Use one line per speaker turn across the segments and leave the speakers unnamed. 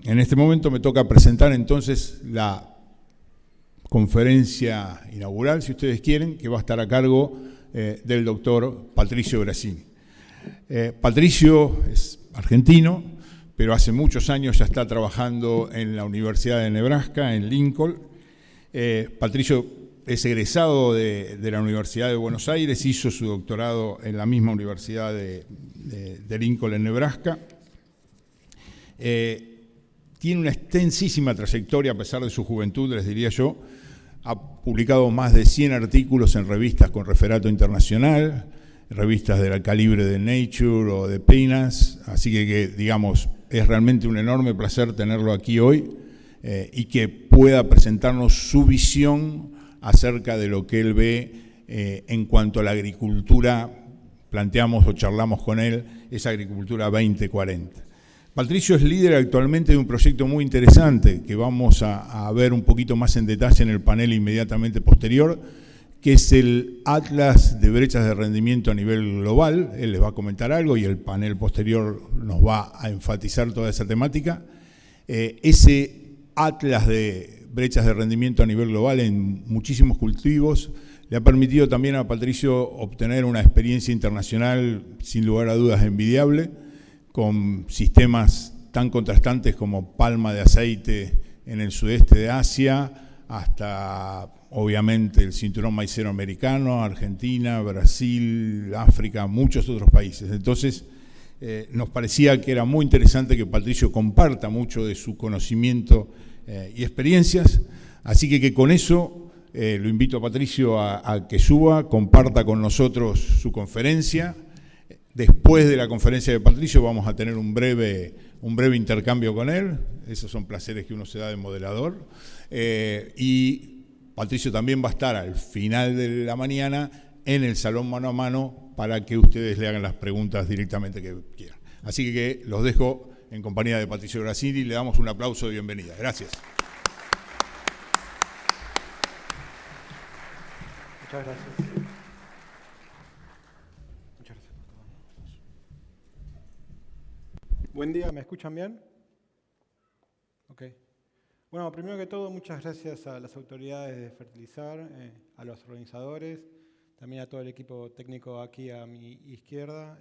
En este momento me toca presentar entonces la conferencia inaugural, si ustedes quieren, que va a estar a cargo del doctor Patricio Grassini. Patricio es argentino, pero hace muchos años ya está trabajando en la Universidad de Nebraska, en Lincoln. Patricio es egresado de la Universidad de Buenos Aires, hizo su doctorado en la misma Universidad de Lincoln, en Nebraska. Tiene una extensísima trayectoria, a pesar de su juventud, les diría yo. Ha publicado más de 100 artículos en revistas con referato internacional, revistas del calibre de Nature o de PNAS, así que digamos, es realmente un enorme placer tenerlo aquí hoy y que pueda presentarnos su visión acerca de lo que él ve en cuanto a la agricultura. Planteamos o charlamos con él esa agricultura 2040. Patricio es líder actualmente de un proyecto muy interesante que vamos a ver un poquito más en detalle en el panel inmediatamente posterior, que es el Atlas de Brechas de Rendimiento a nivel global. Él les va a comentar algo y el panel posterior nos va a enfatizar toda esa temática. Ese Atlas de Brechas de Rendimiento a nivel global en muchísimos cultivos le ha permitido también a Patricio obtener una experiencia internacional sin lugar a dudas envidiable, con sistemas tan contrastantes como palma de aceite en el sudeste de Asia, hasta obviamente el cinturón maicero americano, Argentina, Brasil, África, muchos otros países. Entonces, nos parecía que era muy interesante que Patricio comparta mucho de su conocimiento y experiencias, así que con eso lo invito a Patricio a que suba, comparta con nosotros su conferencia. Después de la conferencia de Patricio vamos a tener un breve intercambio con él. Esos son placeres que uno se da de moderador. Y Patricio también va a estar al final de la mañana en el salón mano a mano para que ustedes le hagan las preguntas directamente que quieran. Así que los dejo en compañía de Patricio Grassini y le damos un aplauso de bienvenida. Gracias.
Muchas gracias. Buen día, ¿me escuchan bien? Ok. Bueno, primero que todo, muchas gracias a las autoridades de Fertilizar, a los organizadores, también a todo el equipo técnico aquí a mi izquierda,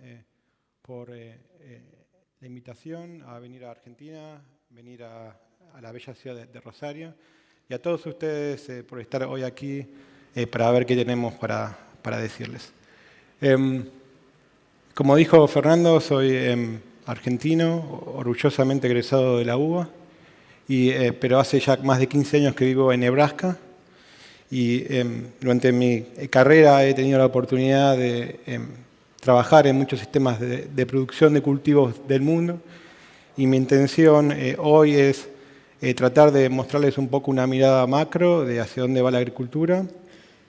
por la invitación a venir a Argentina, venir a la bella ciudad de Rosario, y a todos ustedes por estar hoy aquí para ver qué tenemos para decirles. Como dijo Fernando, soy argentino, orgullosamente egresado de la UBA, pero hace ya más de 15 años que vivo en Nebraska y durante mi carrera he tenido la oportunidad de trabajar en muchos sistemas de producción de cultivos del mundo y mi intención hoy es tratar de mostrarles un poco una mirada macro de hacia dónde va la agricultura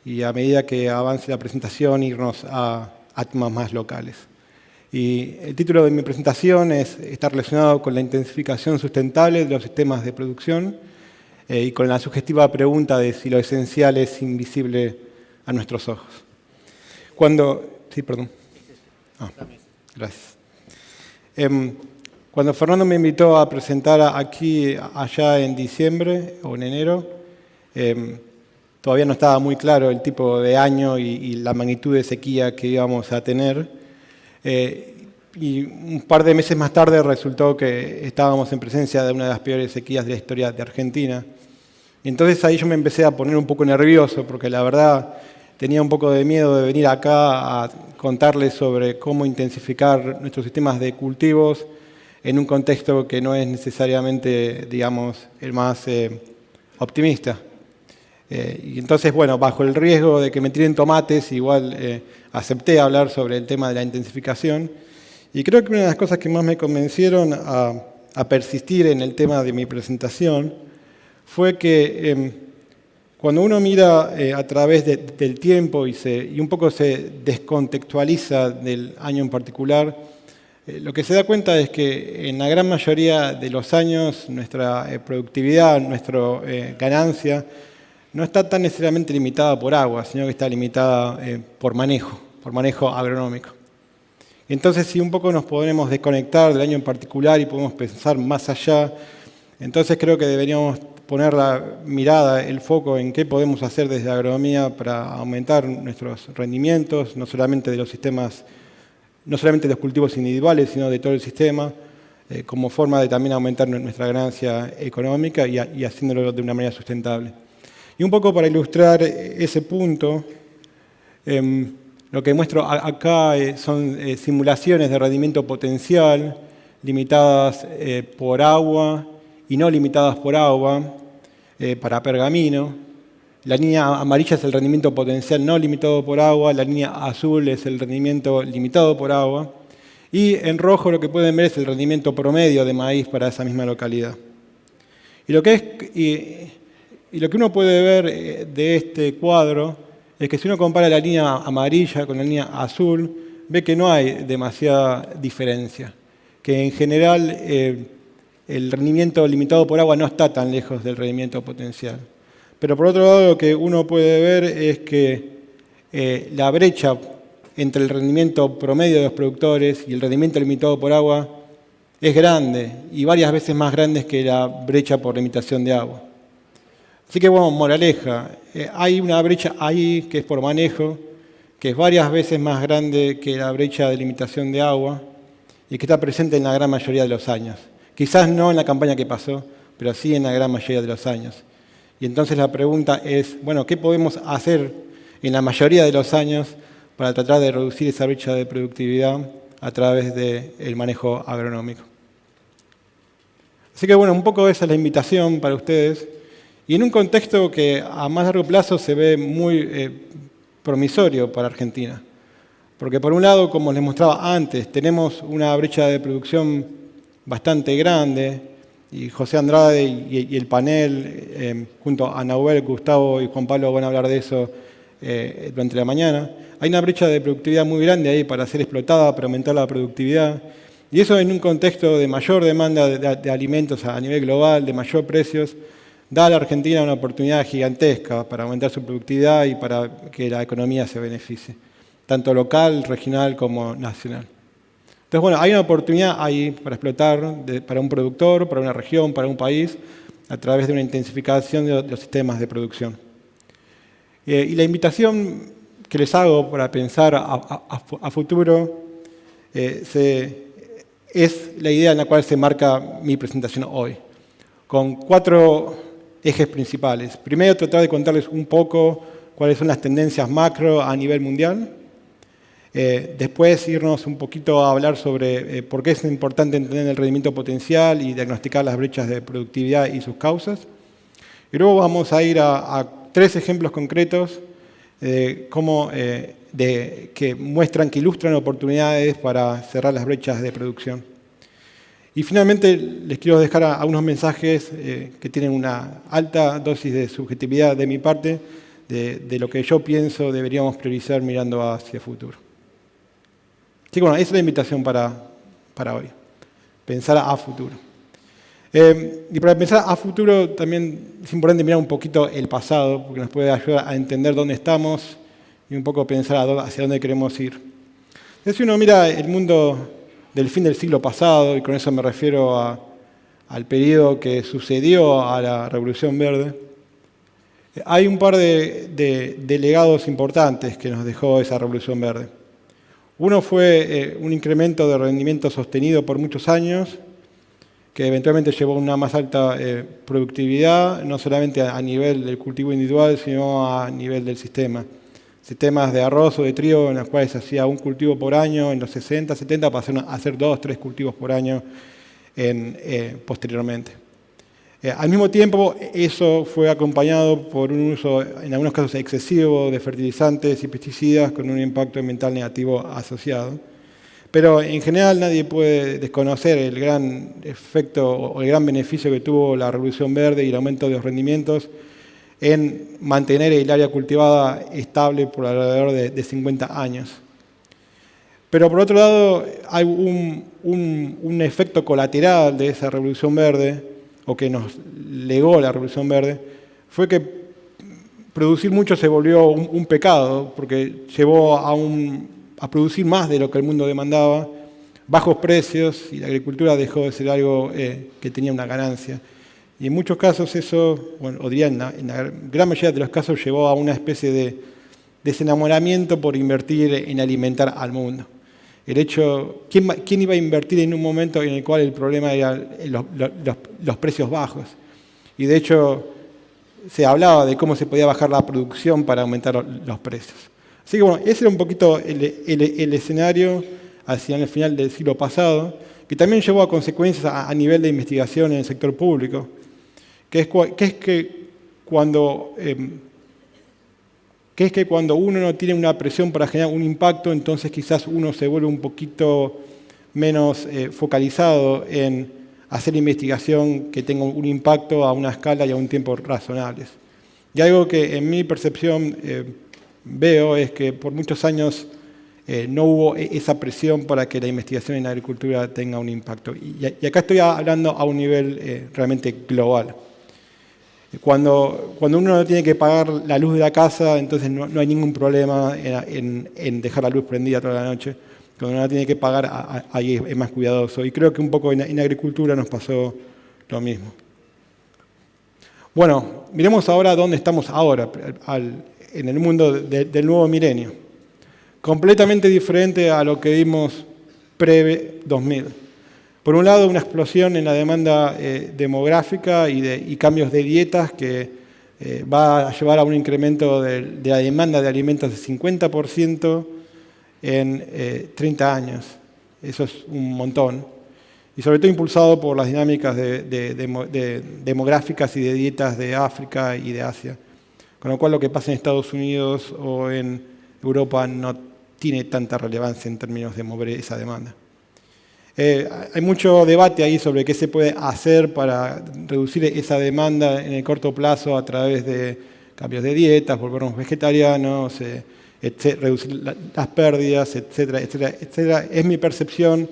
y a medida que avance la presentación irnos a temas más locales. Y el título de mi presentación está relacionado con la intensificación sustentable de los sistemas de producción y con la sugestiva pregunta de si lo esencial es invisible a nuestros ojos. Sí, perdón. Gracias. Cuando Fernando me invitó a presentar aquí, allá en diciembre o en enero, todavía no estaba muy claro el tipo de año y la magnitud de sequía que íbamos a tener. Y un par de meses más tarde resultó que estábamos en presencia de una de las peores sequías de la historia de Argentina. Y entonces ahí yo me empecé a poner un poco nervioso, porque la verdad tenía un poco de miedo de venir acá a contarles sobre cómo intensificar nuestros sistemas de cultivos en un contexto que no es necesariamente, digamos, el más optimista. Y entonces, bueno, bajo el riesgo de que me tiren tomates, igual acepté hablar sobre el tema de la intensificación. Y creo que una de las cosas que más me convencieron a persistir en el tema de mi presentación fue que cuando uno mira a través del tiempo y un poco se descontextualiza del año en particular, lo que se da cuenta es que en la gran mayoría de los años nuestra productividad, nuestra ganancia, no está tan necesariamente limitada por agua, sino que está limitada por manejo agronómico. Entonces, si un poco nos podemos desconectar del año en particular y podemos pensar más allá Entonces creo que deberíamos poner la mirada, el foco en qué podemos hacer desde la agronomía para aumentar nuestros rendimientos, no solamente de los sistemas, no solamente de los cultivos individuales, sino de todo el sistema, como forma de también aumentar nuestra ganancia económica y haciéndolo de una manera sustentable. Y un poco para ilustrar ese punto, lo que muestro acá son simulaciones de rendimiento potencial limitadas por agua y no limitadas por agua para pergamino. La línea amarilla es el rendimiento potencial no limitado por agua, la línea azul es el rendimiento limitado por agua, y en rojo lo que pueden ver es el rendimiento promedio de maíz para esa misma localidad. Y lo que uno puede ver de este cuadro es que si uno compara la línea amarilla con la línea azul, ve que no hay demasiada diferencia, que en general el rendimiento limitado por agua no está tan lejos del rendimiento potencial. Pero por otro lado, lo que uno puede ver es que la brecha entre el rendimiento promedio de los productores y el rendimiento limitado por agua es grande, y varias veces más grande que la brecha por limitación de agua. Así que, bueno, moraleja, hay una brecha ahí que es por manejo, que es varias veces más grande que la brecha de limitación de agua y que está presente en la gran mayoría de los años. Quizás no en la campaña que pasó, pero sí en la gran mayoría de los años. Y entonces la pregunta es, bueno, ¿qué podemos hacer en la mayoría de los años para tratar de reducir esa brecha de productividad a través del manejo agronómico? Así que, bueno, un poco esa es la invitación para ustedes. Y en un contexto que a más largo plazo se ve muy promisorio para Argentina. Porque por un lado, como les mostraba antes, tenemos una brecha de producción bastante grande, y José Andrade y el panel, junto a Nahuel, Gustavo y Juan Pablo, van a hablar de eso durante la mañana. Hay una brecha de productividad muy grande ahí para ser explotada, para aumentar la productividad. Y eso en un contexto de mayor demanda de alimentos a nivel global, de mayor precios, da a la Argentina una oportunidad gigantesca para aumentar su productividad y para que la economía se beneficie, tanto local, regional como nacional. Entonces, bueno, hay una oportunidad ahí para explotar para un productor, para una región, para un país, a través de una intensificación de los sistemas de producción. Y la invitación que les hago para pensar a futuro es la idea en la cual se marca mi presentación hoy, con 4 ejes principales. Primero, tratar de contarles un poco cuáles son las tendencias macro a nivel mundial. Después irnos un poquito a hablar sobre por qué es importante entender el rendimiento potencial y diagnosticar las brechas de productividad y sus causas. Y luego vamos a ir a 3 ejemplos concretos que muestran, que ilustran oportunidades para cerrar las brechas de producción. Y finalmente les quiero dejar a unos mensajes que tienen una alta dosis de subjetividad de mi parte, de lo que yo pienso deberíamos priorizar mirando hacia el futuro. Así que bueno, esa es la invitación para hoy, pensar a futuro. Y para pensar a futuro también es importante mirar un poquito el pasado, porque nos puede ayudar a entender dónde estamos y un poco pensar hacia dónde queremos ir. Entonces, si uno mira el mundo del fin del siglo pasado, y con eso me refiero al periodo que sucedió a la Revolución Verde, hay un par de legados importantes que nos dejó esa Revolución Verde. Uno fue un incremento de rendimiento sostenido por muchos años, que eventualmente llevó a una más alta productividad, no solamente a nivel del cultivo individual, sino a nivel del sistema. Sistemas de arroz o de trigo en los cuales se hacía un cultivo por año en los 60, 70, pasaron a hacer 2, 3 cultivos por año posteriormente. Al mismo tiempo, eso fue acompañado por un uso, en algunos casos excesivo, de fertilizantes y pesticidas con un impacto ambiental negativo asociado. Pero en general nadie puede desconocer el gran efecto o el gran beneficio que tuvo la Revolución Verde y el aumento de los rendimientos en mantener el área cultivada estable por alrededor de 50 años. Pero por otro lado, hay un efecto colateral de esa Revolución Verde, o que nos legó la Revolución Verde, fue que producir mucho se volvió un pecado, porque llevó a producir más de lo que el mundo demandaba, bajos precios, y la agricultura dejó de ser algo que tenía una ganancia. Y en muchos casos eso, bueno, o diría en la gran mayoría de los casos, llevó a una especie de desenamoramiento por invertir en alimentar al mundo. El hecho, ¿quién iba a invertir en un momento en el cual el problema eran los precios bajos? Y de hecho se hablaba de cómo se podía bajar la producción para aumentar los precios. Así que bueno, ese era un poquito el escenario hacia el final del siglo pasado, que también llevó a consecuencias a nivel de investigación en el sector público, que es que cuando uno no tiene una presión para generar un impacto, entonces quizás uno se vuelve un poquito menos focalizado en hacer investigación que tenga un impacto a una escala y a un tiempo razonables. Y algo que en mi percepción veo es que por muchos años no hubo esa presión para que la investigación en la agricultura tenga un impacto. Y acá estoy hablando a un nivel realmente global. Cuando uno no tiene que pagar la luz de la casa, entonces no hay ningún problema en dejar la luz prendida toda la noche. Cuando uno la tiene que pagar, ahí es más cuidadoso. Y creo que un poco en agricultura nos pasó lo mismo. Bueno, miremos ahora dónde estamos ahora, en el mundo del nuevo milenio. Completamente diferente a lo que vimos pre-2000. Por un lado, una explosión en la demanda demográfica y cambios de dietas que va a llevar a un incremento de la demanda de alimentos de 50% en 30 años. Eso es un montón. Y sobre todo impulsado por las dinámicas demográficas y de dietas de África y de Asia. Con lo cual lo que pasa en Estados Unidos o en Europa no tiene tanta relevancia en términos de mover esa demanda. Hay mucho debate ahí sobre qué se puede hacer para reducir esa demanda en el corto plazo a través de cambios de dietas, volvernos vegetarianos, reducir las pérdidas, etcétera, etcétera, etcétera. Es mi percepción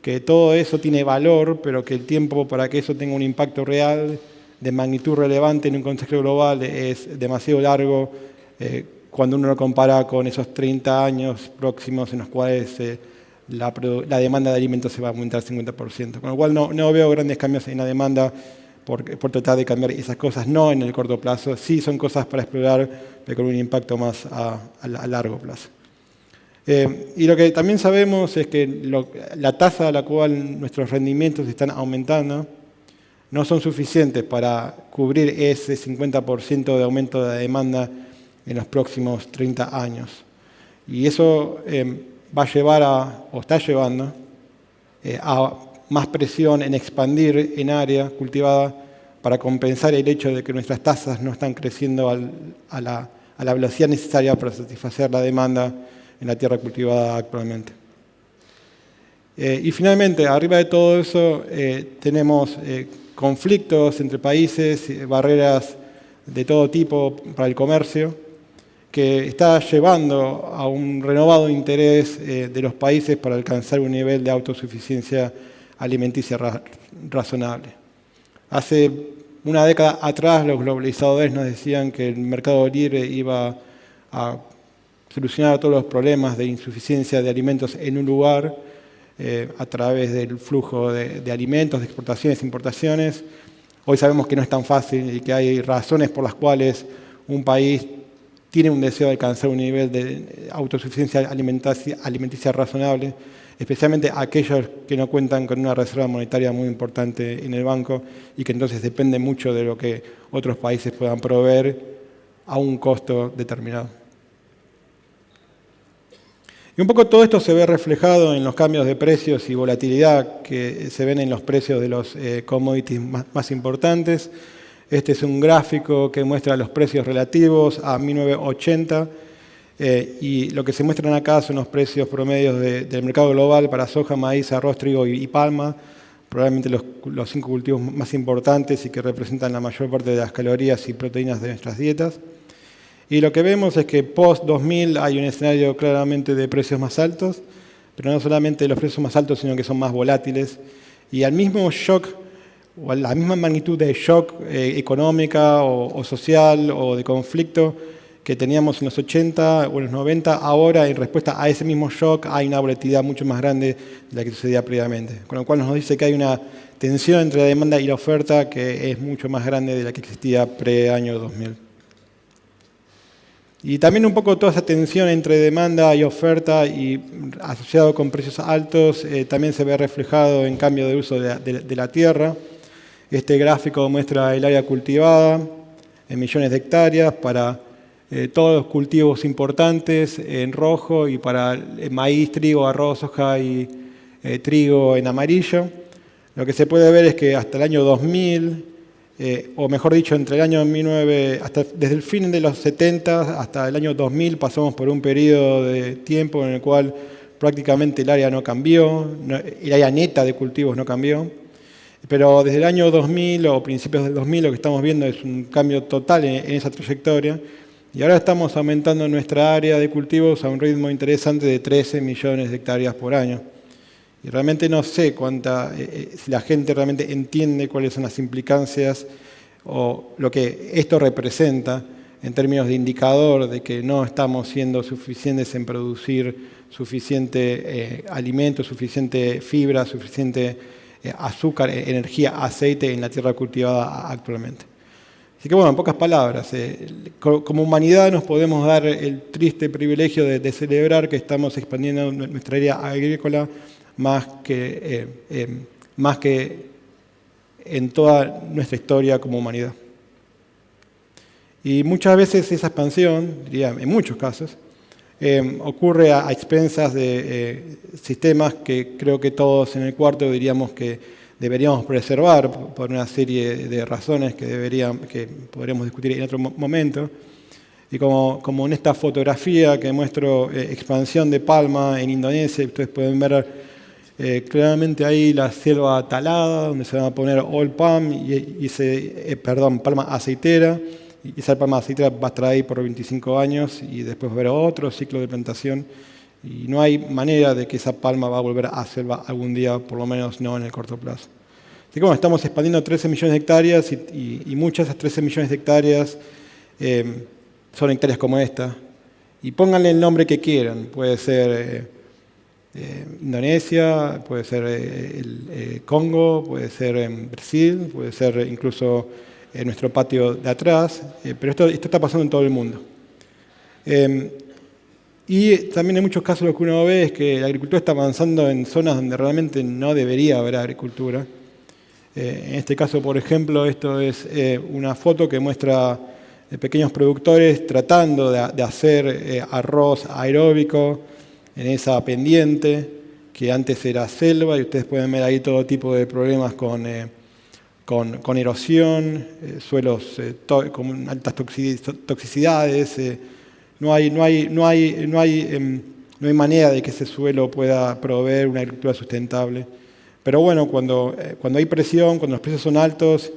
que todo eso tiene valor, pero que el tiempo para que eso tenga un impacto real, de magnitud relevante en un contexto global, es demasiado largo cuando uno lo compara con esos 30 años próximos en los cuales la demanda de alimentos se va a aumentar 50%. Con lo cual no veo grandes cambios en la demanda por tratar de cambiar esas cosas, no en el corto plazo. Sí son cosas para explorar, pero con un impacto más a largo plazo. Y lo que también sabemos es que la tasa a la cual nuestros rendimientos están aumentando no son suficientes para cubrir ese 50% de aumento de la demanda en los próximos 30 años. Y eso va a llevar o está llevando a más presión en expandir en área cultivada para compensar el hecho de que nuestras tasas no están creciendo a la velocidad necesaria para satisfacer la demanda en la tierra cultivada actualmente. Y finalmente, arriba de todo eso, tenemos conflictos entre países, barreras de todo tipo para el comercio, que está llevando a un renovado interés de los países para alcanzar un nivel de autosuficiencia alimenticia razonable. Hace una década atrás los globalizadores nos decían que el mercado libre iba a solucionar todos los problemas de insuficiencia de alimentos en un lugar a través del flujo de alimentos, de exportaciones e importaciones. Hoy sabemos que no es tan fácil y que hay razones por las cuales un país tiene un deseo de alcanzar un nivel de autosuficiencia alimenticia razonable, especialmente aquellos que no cuentan con una reserva monetaria muy importante en el banco y que entonces dependen mucho de lo que otros países puedan proveer a un costo determinado. Y un poco todo esto se ve reflejado en los cambios de precios y volatilidad que se ven en los precios de los commodities más importantes. Este es un gráfico que muestra los precios relativos a 1980 y lo que se muestran acá son los precios promedios del mercado global para soja, maíz, arroz, trigo y palma, probablemente los 5 cultivos más importantes y que representan la mayor parte de las calorías y proteínas de nuestras dietas. Y lo que vemos es que post-2000 hay un escenario claramente de precios más altos, pero no solamente los precios más altos, sino que son más volátiles. Y al mismo shock, o a la misma magnitud de shock económica o social o de conflicto que teníamos en los 80 o en los 90, ahora en respuesta a ese mismo shock hay una volatilidad mucho más grande de la que sucedía previamente. Con lo cual nos dice que hay una tensión entre la demanda y la oferta que es mucho más grande de la que existía pre-año 2000. Y también un poco toda esa tensión entre demanda y oferta y asociado con precios altos también se ve reflejado en cambio de uso de la tierra. Este gráfico muestra el área cultivada en millones de hectáreas para todos los cultivos importantes en rojo y para maíz, trigo, arroz, soja y trigo en amarillo. Lo que se puede ver es que hasta el año 2000, o mejor dicho, entre el año 1900, desde el fin de los 70 hasta el año 2000 pasamos por un periodo de tiempo en el cual prácticamente el área no cambió, el área neta de cultivos no cambió. Pero desde el año 2000 o principios del 2000 lo que estamos viendo es un cambio total en esa trayectoria. Y ahora estamos aumentando nuestra área de cultivos a un ritmo interesante de 13 millones de hectáreas por año. Y realmente no sé si la gente realmente entiende cuáles son las implicancias o lo que esto representa en términos de indicador de que no estamos siendo suficientes en producir suficiente alimento, suficiente fibra, suficiente azúcar, energía, aceite en la tierra cultivada actualmente. Así que bueno, en pocas palabras, como humanidad nos podemos dar el triste privilegio de celebrar que estamos expandiendo nuestra área agrícola más que en toda nuestra historia como humanidad. Y muchas veces esa expansión, diría en muchos casos, ocurre a expensas de sistemas que creo que todos en el cuarto diríamos que deberíamos preservar por una serie de razones que podríamos discutir en otro momento. Y como en esta fotografía que muestro expansión de palma en Indonesia, ustedes pueden ver claramente ahí la selva talada, donde se van a poner oil palm palma aceitera. Y esa palma aceitera va a estar ahí por 25 años y después va a haber otro ciclo de plantación. Y no hay manera de que esa palma va a volver a selva algún día, por lo menos no en el corto plazo. Así que bueno, estamos expandiendo 13 millones de hectáreas y muchas de esas 13 millones de hectáreas son hectáreas como esta. Y pónganle el nombre que quieran. Puede ser Indonesia, puede ser el Congo, puede ser Brasil, puede ser incluso en nuestro patio de atrás, pero esto está pasando en todo el mundo. Y también en muchos casos lo que uno ve es que la agricultura está avanzando en zonas donde realmente no debería haber agricultura. En este caso, por ejemplo, esto es una foto que muestra pequeños productores tratando de hacer arroz aeróbico en esa pendiente que antes era selva, y ustedes pueden ver ahí todo tipo de problemas con erosión, suelos con altas toxicidades. No hay manera de que ese suelo pueda proveer una agricultura sustentable. Pero bueno, cuando hay presión, cuando los precios son altos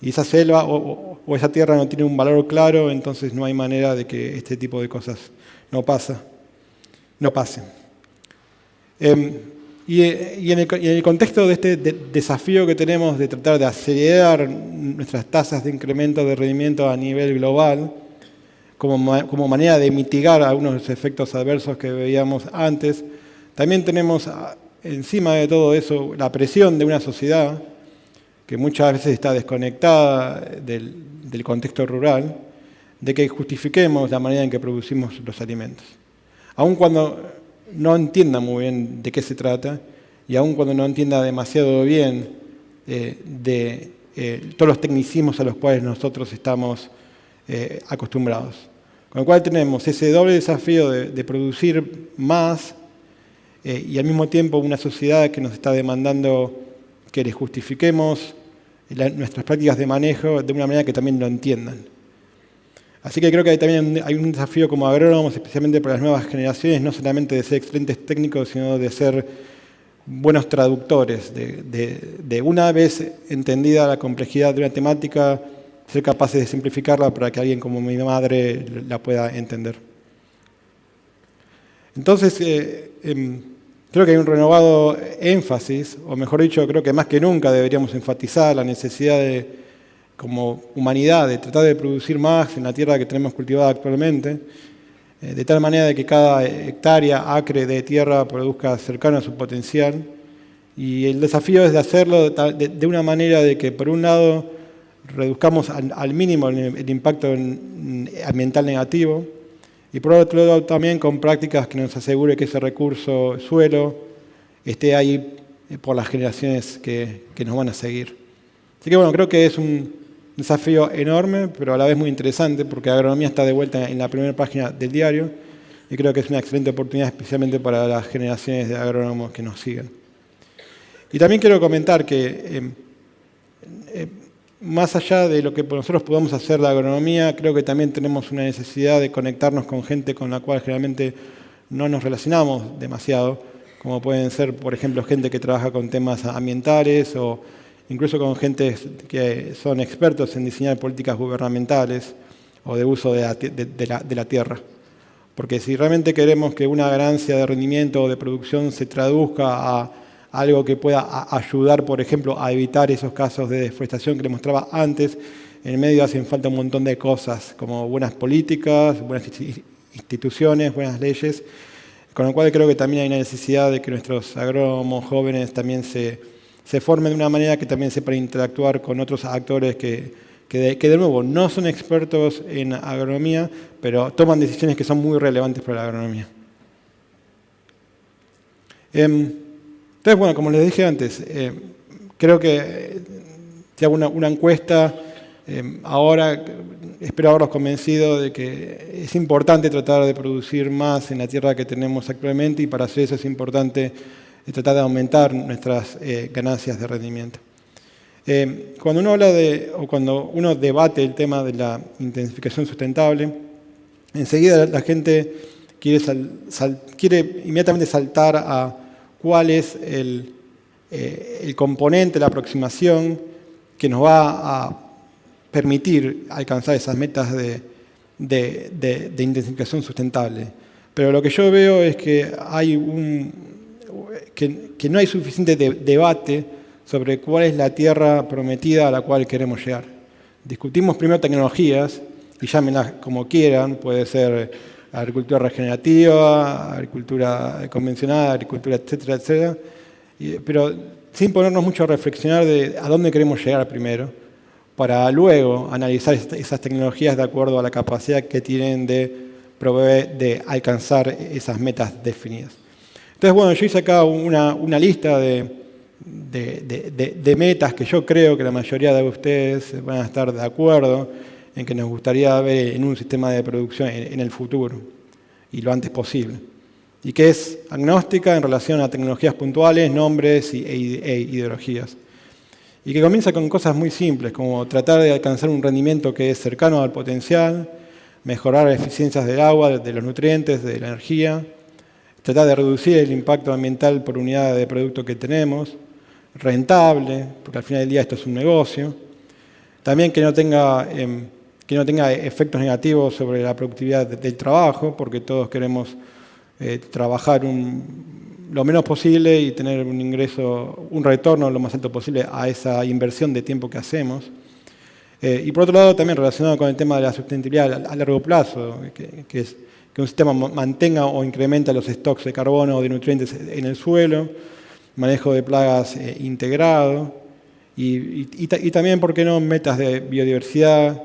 y esa selva o esa tierra no tiene un valor claro, entonces no hay manera de que este tipo de cosas no pasen. Y en el contexto de este desafío que tenemos de tratar de acelerar nuestras tasas de incremento de rendimiento a nivel global, como manera de mitigar algunos de los efectos adversos que veíamos antes, también tenemos encima de todo eso la presión de una sociedad que muchas veces está desconectada del contexto rural, de que justifiquemos la manera en que producimos los alimentos. Aun cuando no entienda muy bien de qué se trata, y aun cuando no entienda demasiado bien todos los tecnicismos a los cuales nosotros estamos acostumbrados. Con lo cual tenemos ese doble desafío de producir más y al mismo tiempo una sociedad que nos está demandando que les justifiquemos nuestras prácticas de manejo de una manera que también lo entiendan. Así que creo que también hay un desafío como agrónomos, especialmente para las nuevas generaciones, no solamente de ser excelentes técnicos, sino de ser buenos traductores, de una vez entendida la complejidad de una temática, ser capaces de simplificarla para que alguien como mi madre la pueda entender. Entonces, creo que hay un renovado énfasis, o mejor dicho, creo que más que nunca deberíamos enfatizar la necesidad de como humanidad de tratar de producir más en la tierra que tenemos cultivada actualmente, de tal manera de que cada hectárea, acre de tierra produzca cercano a su potencial. Y el desafío es de hacerlo de una manera de que, por un lado, reduzcamos al mínimo el impacto ambiental negativo, y por otro lado también con prácticas que nos asegure que ese recurso suelo esté ahí por las generaciones que nos van a seguir. Así que bueno, creo que es un desafío enorme, pero a la vez muy interesante, porque Agronomía está de vuelta en la primera página del diario, y creo que es una excelente oportunidad especialmente para las generaciones de agrónomos que nos siguen. Y también quiero comentar que más allá de lo que nosotros podamos hacer de agronomía, creo que también tenemos una necesidad de conectarnos con gente con la cual generalmente no nos relacionamos demasiado, como pueden ser, por ejemplo, gente que trabaja con temas ambientales o incluso con gente que son expertos en diseñar políticas gubernamentales o de uso de la tierra. Porque si realmente queremos que una ganancia de rendimiento o de producción se traduzca a algo que pueda ayudar, por ejemplo, a evitar esos casos de deforestación que les mostraba antes, en el medio hacen falta un montón de cosas, como buenas políticas, buenas instituciones, buenas leyes, con lo cual creo que también hay una necesidad de que nuestros agrónomos jóvenes también se formen de una manera que también sepan interactuar con otros actores que de nuevo no son expertos en agronomía, pero toman decisiones que son muy relevantes para la agronomía. Entonces, bueno, como les dije antes, creo que si hago una encuesta, ahora espero haberlos convencido de que es importante tratar de producir más en la tierra que tenemos actualmente, y para hacer eso es importante tratar de aumentar nuestras ganancias de rendimiento. Cuando uno habla o cuando uno debate el tema de la intensificación sustentable, enseguida la gente quiere inmediatamente saltar a cuál es el componente, la aproximación que nos va a permitir alcanzar esas metas de intensificación sustentable. Pero lo que yo veo es que que no hay suficiente debate sobre cuál es la tierra prometida a la cual queremos llegar. Discutimos primero tecnologías, y llámenlas como quieran, puede ser agricultura regenerativa, agricultura convencional, agricultura, etcétera, etcétera, pero sin ponernos mucho a reflexionar de a dónde queremos llegar primero, para luego analizar esas tecnologías de acuerdo a la capacidad que tienen de alcanzar esas metas definidas. Entonces, bueno, yo hice acá una lista de metas que yo creo que la mayoría de ustedes van a estar de acuerdo en que nos gustaría ver en un sistema de producción en el futuro y lo antes posible. Y que es agnóstica en relación a tecnologías puntuales, nombres e ideologías. Y que comienza con cosas muy simples, como tratar de alcanzar un rendimiento que es cercano al potencial, mejorar las eficiencias del agua, de los nutrientes, de la energía, tratar de reducir el impacto ambiental por unidad de producto que tenemos, rentable, porque al final del día esto es un negocio, también que no tenga efectos negativos sobre la productividad del trabajo, porque todos queremos trabajar lo menos posible y tener un ingreso, un retorno lo más alto posible a esa inversión de tiempo que hacemos. Y por otro lado, también relacionado con el tema de la sustentabilidad a largo plazo, que es que un sistema mantenga o incrementa los stocks de carbono o de nutrientes en el suelo, manejo de plagas integrado, y también, ¿por qué no?, metas de biodiversidad,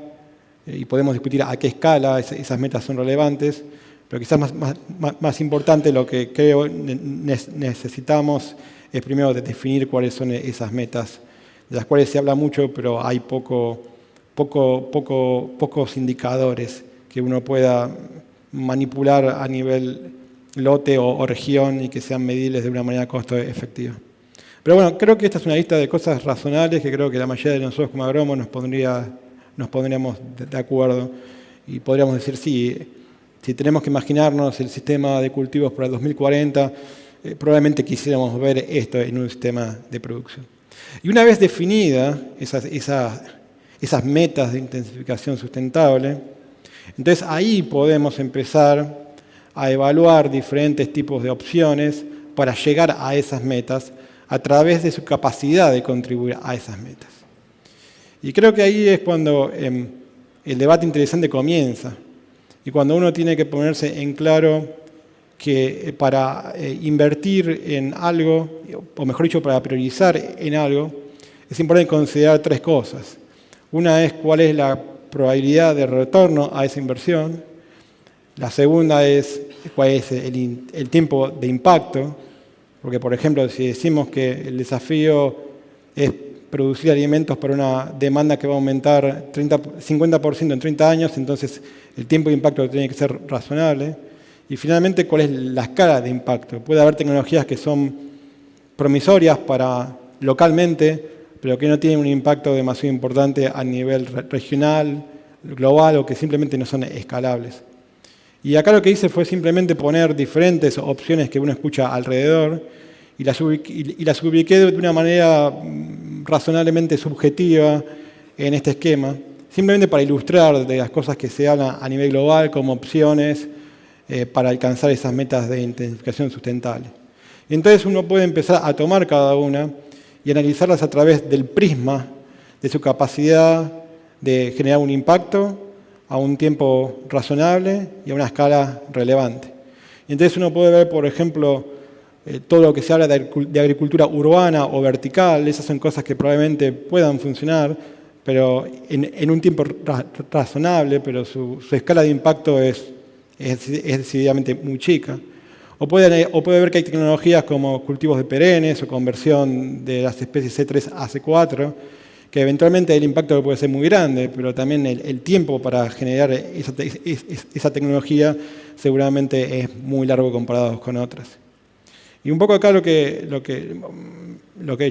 y podemos discutir a qué escala esas metas son relevantes, pero quizás más importante, lo que creo necesitamos es primero definir cuáles son esas metas, de las cuales se habla mucho, pero hay pocos indicadores que uno pueda manipular a nivel lote o región y que sean medibles de una manera costo efectiva. Pero bueno, creo que esta es una lista de cosas razonables que creo que la mayoría de nosotros como agrónomos nos pondríamos de acuerdo y podríamos decir sí. Si tenemos que imaginarnos el sistema de cultivos para el 2040, probablemente quisiéramos ver esto en un sistema de producción. Y una vez definidas esas metas de intensificación sustentable, entonces ahí podemos empezar a evaluar diferentes tipos de opciones para llegar a esas metas a través de su capacidad de contribuir a esas metas. Y creo que ahí es cuando el debate interesante comienza. Y cuando uno tiene que ponerse en claro que para invertir en algo, o mejor dicho, para priorizar en algo, es importante considerar 3 cosas. Una es cuál es la probabilidad de retorno a esa inversión. La segunda es cuál es el tiempo de impacto. Porque, por ejemplo, si decimos que el desafío es producir alimentos para una demanda que va a aumentar 50% en 30 años, entonces el tiempo de impacto tiene que ser razonable. Y finalmente, ¿cuál es la escala de impacto? Puede haber tecnologías que son promisorias para localmente, pero que no tienen un impacto demasiado importante a nivel regional, global, o que simplemente no son escalables. Y acá lo que hice fue simplemente poner diferentes opciones que uno escucha alrededor y las ubiqué de una manera razonablemente subjetiva en este esquema, simplemente para ilustrar de las cosas que se hablan a nivel global como opciones para alcanzar esas metas de intensificación sustentable. Y entonces uno puede empezar a tomar cada una y analizarlas a través del prisma de su capacidad de generar un impacto a un tiempo razonable y a una escala relevante. Y entonces uno puede ver, por ejemplo, todo lo que se habla de agricultura urbana o vertical. Esas son cosas que probablemente puedan funcionar, pero en un tiempo razonable, pero su escala de impacto es decididamente muy chica. O puede ver que hay tecnologías como cultivos de perennes o conversión de las especies C3 a C4, que eventualmente el impacto puede ser muy grande, pero también el tiempo para generar esa tecnología seguramente es muy largo comparado con otras. Y un poco acá lo que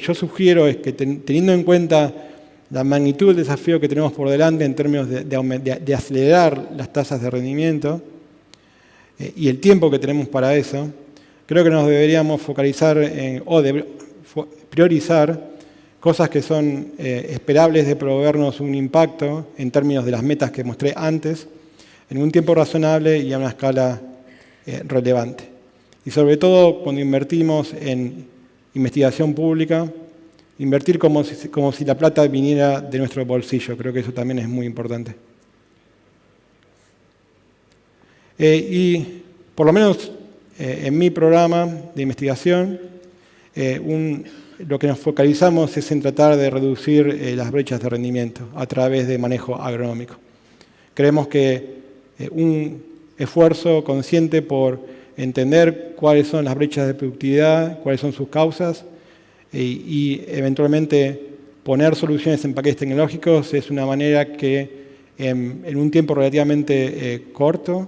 yo sugiero es que teniendo en cuenta la magnitud del desafío que tenemos por delante en términos de acelerar las tasas de rendimiento y el tiempo que tenemos para eso, creo que nos deberíamos focalizar priorizar cosas que son esperables de proveernos un impacto en términos de las metas que mostré antes, en un tiempo razonable y a una escala relevante. Y sobre todo cuando invertimos en investigación pública, invertir como si la plata viniera de nuestro bolsillo. Creo que eso también es muy importante. Y por lo menos en mi programa de investigación, lo que nos focalizamos es en tratar de reducir las brechas de rendimiento a través de manejo agronómico. Creemos que un esfuerzo consciente por entender cuáles son las brechas de productividad, cuáles son sus causas y eventualmente poner soluciones en paquetes tecnológicos es una manera que en un tiempo relativamente corto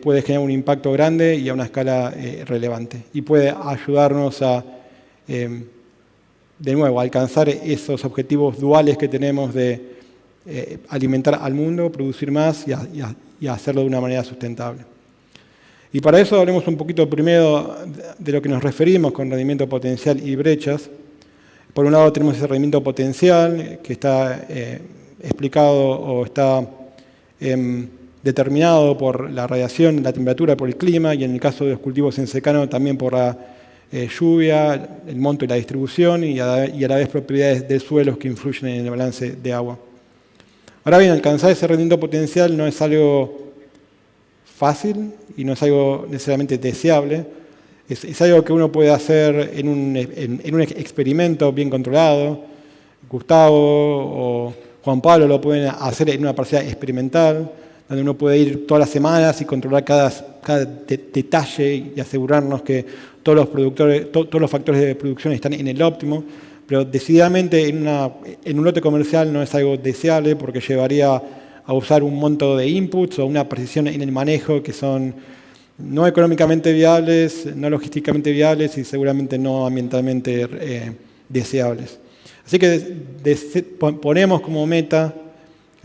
puede generar un impacto grande y a una escala relevante y puede ayudarnos a de nuevo, alcanzar esos objetivos duales que tenemos de alimentar al mundo, producir más y hacerlo de una manera sustentable. Y para eso hablemos un poquito primero de lo que nos referimos con rendimiento potencial y brechas. Por un lado tenemos ese rendimiento potencial que está explicado o está determinado por la radiación, la temperatura, por el clima y en el caso de los cultivos en secano también por la lluvia, el monto y la distribución y a la vez propiedades de suelos que influyen en el balance de agua. Ahora bien, alcanzar ese rendimiento potencial no es algo fácil y no es algo necesariamente deseable. Es algo que uno puede hacer en un experimento bien controlado. Gustavo o Juan Pablo lo pueden hacer en una parcela experimental, donde uno puede ir todas las semanas y controlar cada detalle y asegurarnos que todos los factores de producción están en el óptimo, pero decididamente en un lote comercial no es algo deseable porque llevaría a usar un monto de inputs o una precisión en el manejo que son no económicamente viables, no logísticamente viables y seguramente no ambientalmente deseables. Así que ponemos como meta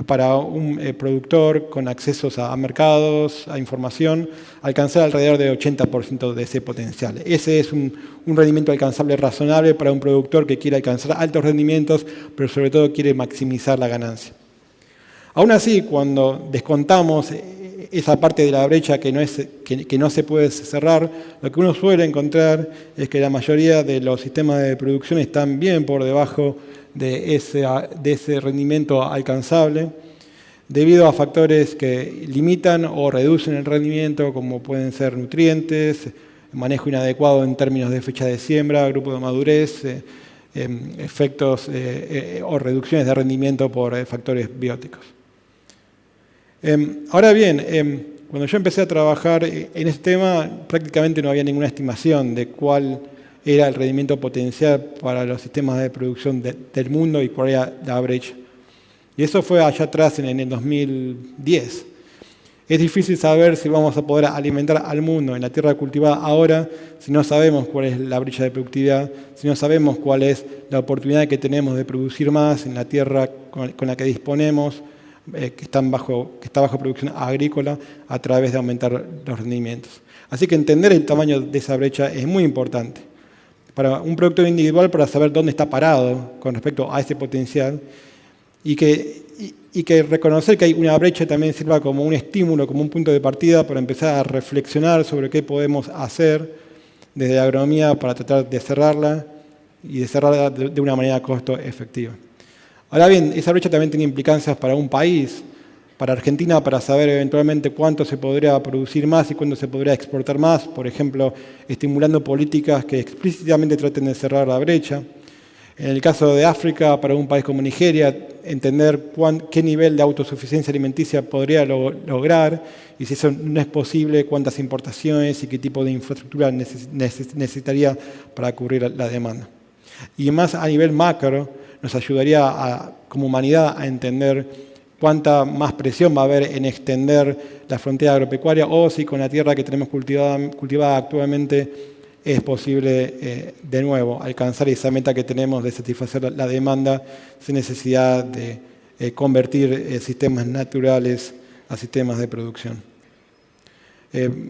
para un productor con accesos a mercados, a información, alcanzar alrededor del 80% de ese potencial. Ese es un rendimiento alcanzable razonable para un productor que quiere alcanzar altos rendimientos, pero sobre todo quiere maximizar la ganancia. Aún así, cuando descontamos esa parte de la brecha que no se puede cerrar, lo que uno suele encontrar es que la mayoría de los sistemas de producción están bien por debajo de ese rendimiento alcanzable, debido a factores que limitan o reducen el rendimiento, como pueden ser nutrientes, manejo inadecuado en términos de fecha de siembra, grupo de madurez, efectos o reducciones de rendimiento por factores bióticos. Ahora bien, cuando yo empecé a trabajar en este tema, prácticamente no había ninguna estimación de cuál era el rendimiento potencial para los sistemas de producción del mundo y cuál era la brecha. Y eso fue allá atrás, en el 2010. Es difícil saber si vamos a poder alimentar al mundo en la tierra cultivada ahora si no sabemos cuál es la brecha de productividad, si no sabemos cuál es la oportunidad que tenemos de producir más en la tierra con la que disponemos, que está bajo producción agrícola, a través de aumentar los rendimientos. Así que entender el tamaño de esa brecha es muy importante para un productor individual, para saber dónde está parado con respecto a ese potencial, y que reconocer que hay una brecha también sirva como un estímulo, como un punto de partida para empezar a reflexionar sobre qué podemos hacer desde la agronomía para tratar de cerrarla, y de cerrarla de una manera costo efectiva. Ahora bien, esa brecha también tiene implicancias para un país, para Argentina, para saber eventualmente cuánto se podría producir más y cuánto se podría exportar más, por ejemplo, estimulando políticas que explícitamente traten de cerrar la brecha. En el caso de África, para un país como Nigeria, entender qué nivel de autosuficiencia alimenticia podría lograr, y si eso no es posible, cuántas importaciones y qué tipo de infraestructura necesitaría para cubrir la demanda. Y más a nivel macro, nos ayudaría como humanidad a entender cuánta más presión va a haber en extender la frontera agropecuaria, o si con la tierra que tenemos cultivada actualmente es posible, de nuevo, alcanzar esa meta que tenemos de satisfacer la demanda sin necesidad de convertir sistemas naturales a sistemas de producción.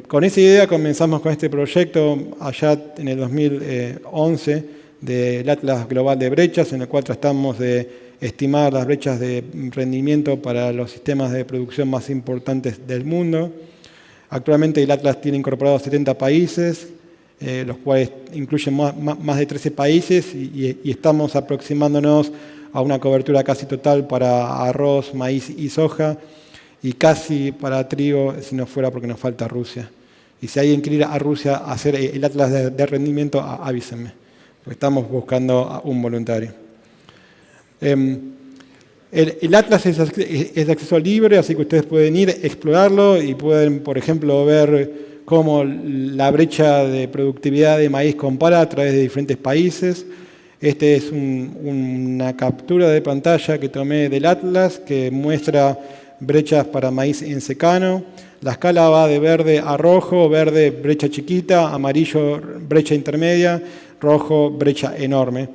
Con esa idea comenzamos con este proyecto allá en el 2011 del Atlas Global de Brechas, en el cual tratamos de estimar las brechas de rendimiento para los sistemas de producción más importantes del mundo. Actualmente el Atlas tiene incorporados 70 países, los cuales incluyen más de 13 países, y estamos aproximándonos a una cobertura casi total para arroz, maíz y soja, y casi para trigo, si no fuera porque nos falta Rusia. Y si alguien quiere ir a Rusia a hacer el Atlas de rendimiento, avísenme, porque estamos buscando a un voluntario. El Atlas es de acceso libre, así que ustedes pueden ir, explorarlo, y pueden, por ejemplo, ver cómo la brecha de productividad de maíz compara a través de diferentes países. Este es una captura de pantalla que tomé del Atlas, que muestra brechas para maíz en secano. La escala va de verde a rojo: verde, brecha chiquita; amarillo, brecha intermedia; rojo, brecha enorme.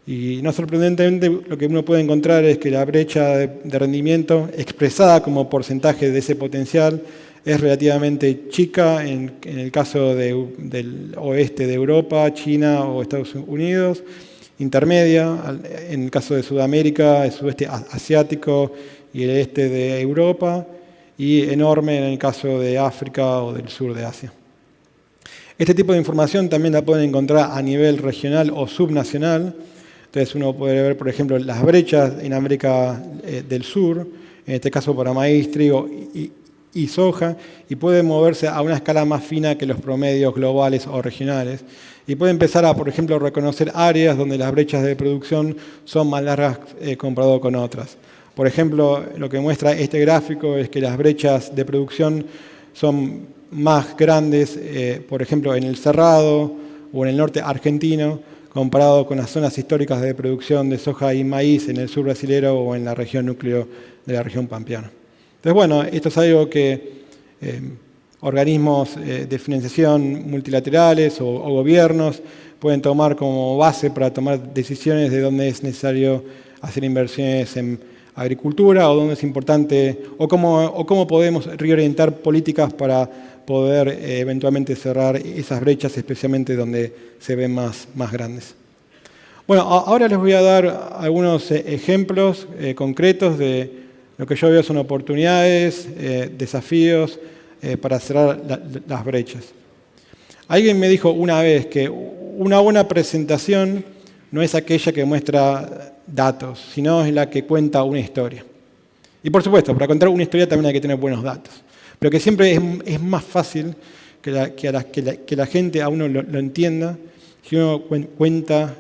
Y no sorprendentemente, lo que uno puede encontrar es que la brecha de rendimiento, expresada como porcentaje de ese potencial, es relativamente chica en el caso del oeste de Europa, China o Estados Unidos; intermedia en el caso de Sudamérica, el sudeste asiático y el este de Europa; y enorme en el caso de África o del sur de Asia. Este tipo de información también la pueden encontrar a nivel regional o subnacional. Entonces uno puede ver, por ejemplo, las brechas en América del Sur, en este caso para maíz, trigo y soja, y puede moverse a una escala más fina que los promedios globales o regionales. Y puede empezar a, por ejemplo, reconocer áreas donde las brechas de producción son más largas comparado con otras. Por ejemplo, lo que muestra este gráfico es que las brechas de producción son más grandes, por ejemplo, en el Cerrado o en el norte argentino, comparado con las zonas históricas de producción de soja y maíz en el sur brasilero o en la región núcleo de la región pampeana. Entonces, bueno, esto es algo que organismos de financiación multilaterales o gobiernos pueden tomar como base para tomar decisiones de dónde es necesario hacer inversiones en agricultura, o dónde es importante, o cómo podemos reorientar políticas para poder eventualmente cerrar esas brechas, especialmente donde se ven más grandes. Bueno, ahora les voy a dar algunos ejemplos concretos de Lo que yo veo son oportunidades, desafíos para cerrar las brechas. Alguien me dijo una vez que una buena presentación no es aquella que muestra datos, sino es la que cuenta una historia. Y por supuesto, para contar una historia también hay que tener buenos datos. Pero que siempre es más fácil que la gente a uno lo entienda si uno cuenta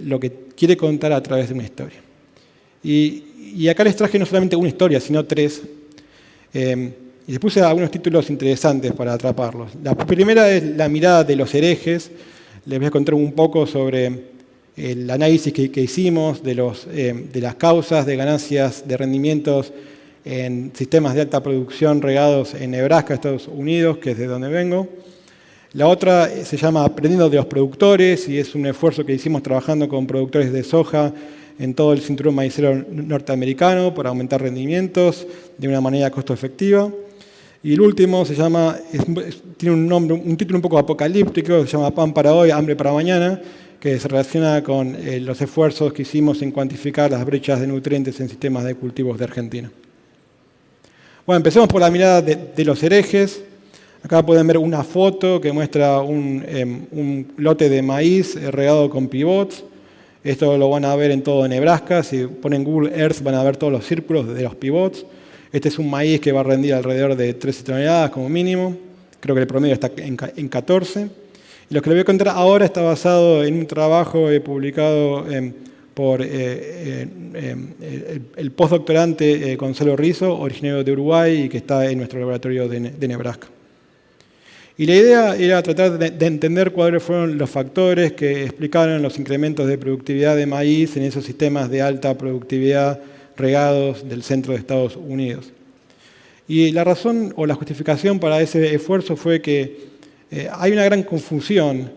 lo que quiere contar a través de una historia. Y acá les traje no solamente una historia, sino tres. Y les puse algunos títulos interesantes para atraparlos. La primera es La mirada de los herejes. Les voy a contar un poco sobre el análisis que hicimos de las causas de ganancias de rendimientos en sistemas de alta producción regados en Nebraska, Estados Unidos, que es de donde vengo. La otra se llama Aprendiendo de los productores y es un esfuerzo que hicimos trabajando con productores de soja en todo el cinturón maicero norteamericano para aumentar rendimientos de una manera costo efectiva. Y el último se llama, tiene un título un poco apocalíptico, se llama Pan para hoy, hambre para mañana, que se relaciona con los esfuerzos que hicimos en cuantificar las brechas de nutrientes en sistemas de cultivos de Argentina. Bueno, empecemos por la mirada de los herejes. Acá pueden ver una foto que muestra un lote de maíz regado con pivots. Esto lo van a ver en todo Nebraska. Si ponen Google Earth van a ver todos los círculos de los pivots. Este es un maíz que va a rendir alrededor de 13 toneladas como mínimo. Creo que el promedio está en 14. Y lo que les voy a contar ahora está basado en un trabajo publicado por el postdoctorante Gonzalo Rizzo, originario de Uruguay y que está en nuestro laboratorio de Nebraska. Y la idea era tratar de entender cuáles fueron los factores que explicaron los incrementos de productividad de maíz en esos sistemas de alta productividad regados del centro de Estados Unidos. Y la razón o la justificación para ese esfuerzo fue que hay una gran confusión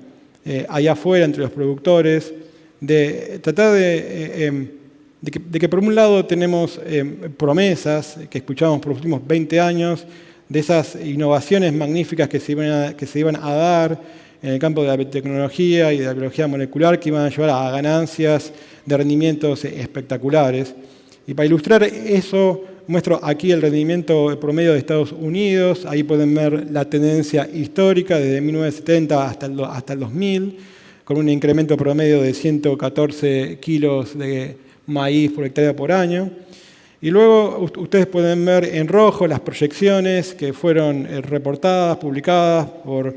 allá afuera entre los productores de tratar de que por un lado tenemos promesas que escuchamos por los últimos 20 años de esas innovaciones magníficas que se iban a dar en el campo de la biotecnología y de la biología molecular que iban a llevar a ganancias de rendimientos espectaculares. Y para ilustrar eso, muestro aquí el rendimiento promedio de Estados Unidos. Ahí pueden ver la tendencia histórica desde 1970 hasta el 2000, con un incremento promedio de 114 kilos de maíz por hectárea por año. Y luego ustedes pueden ver en rojo las proyecciones que fueron reportadas, publicadas por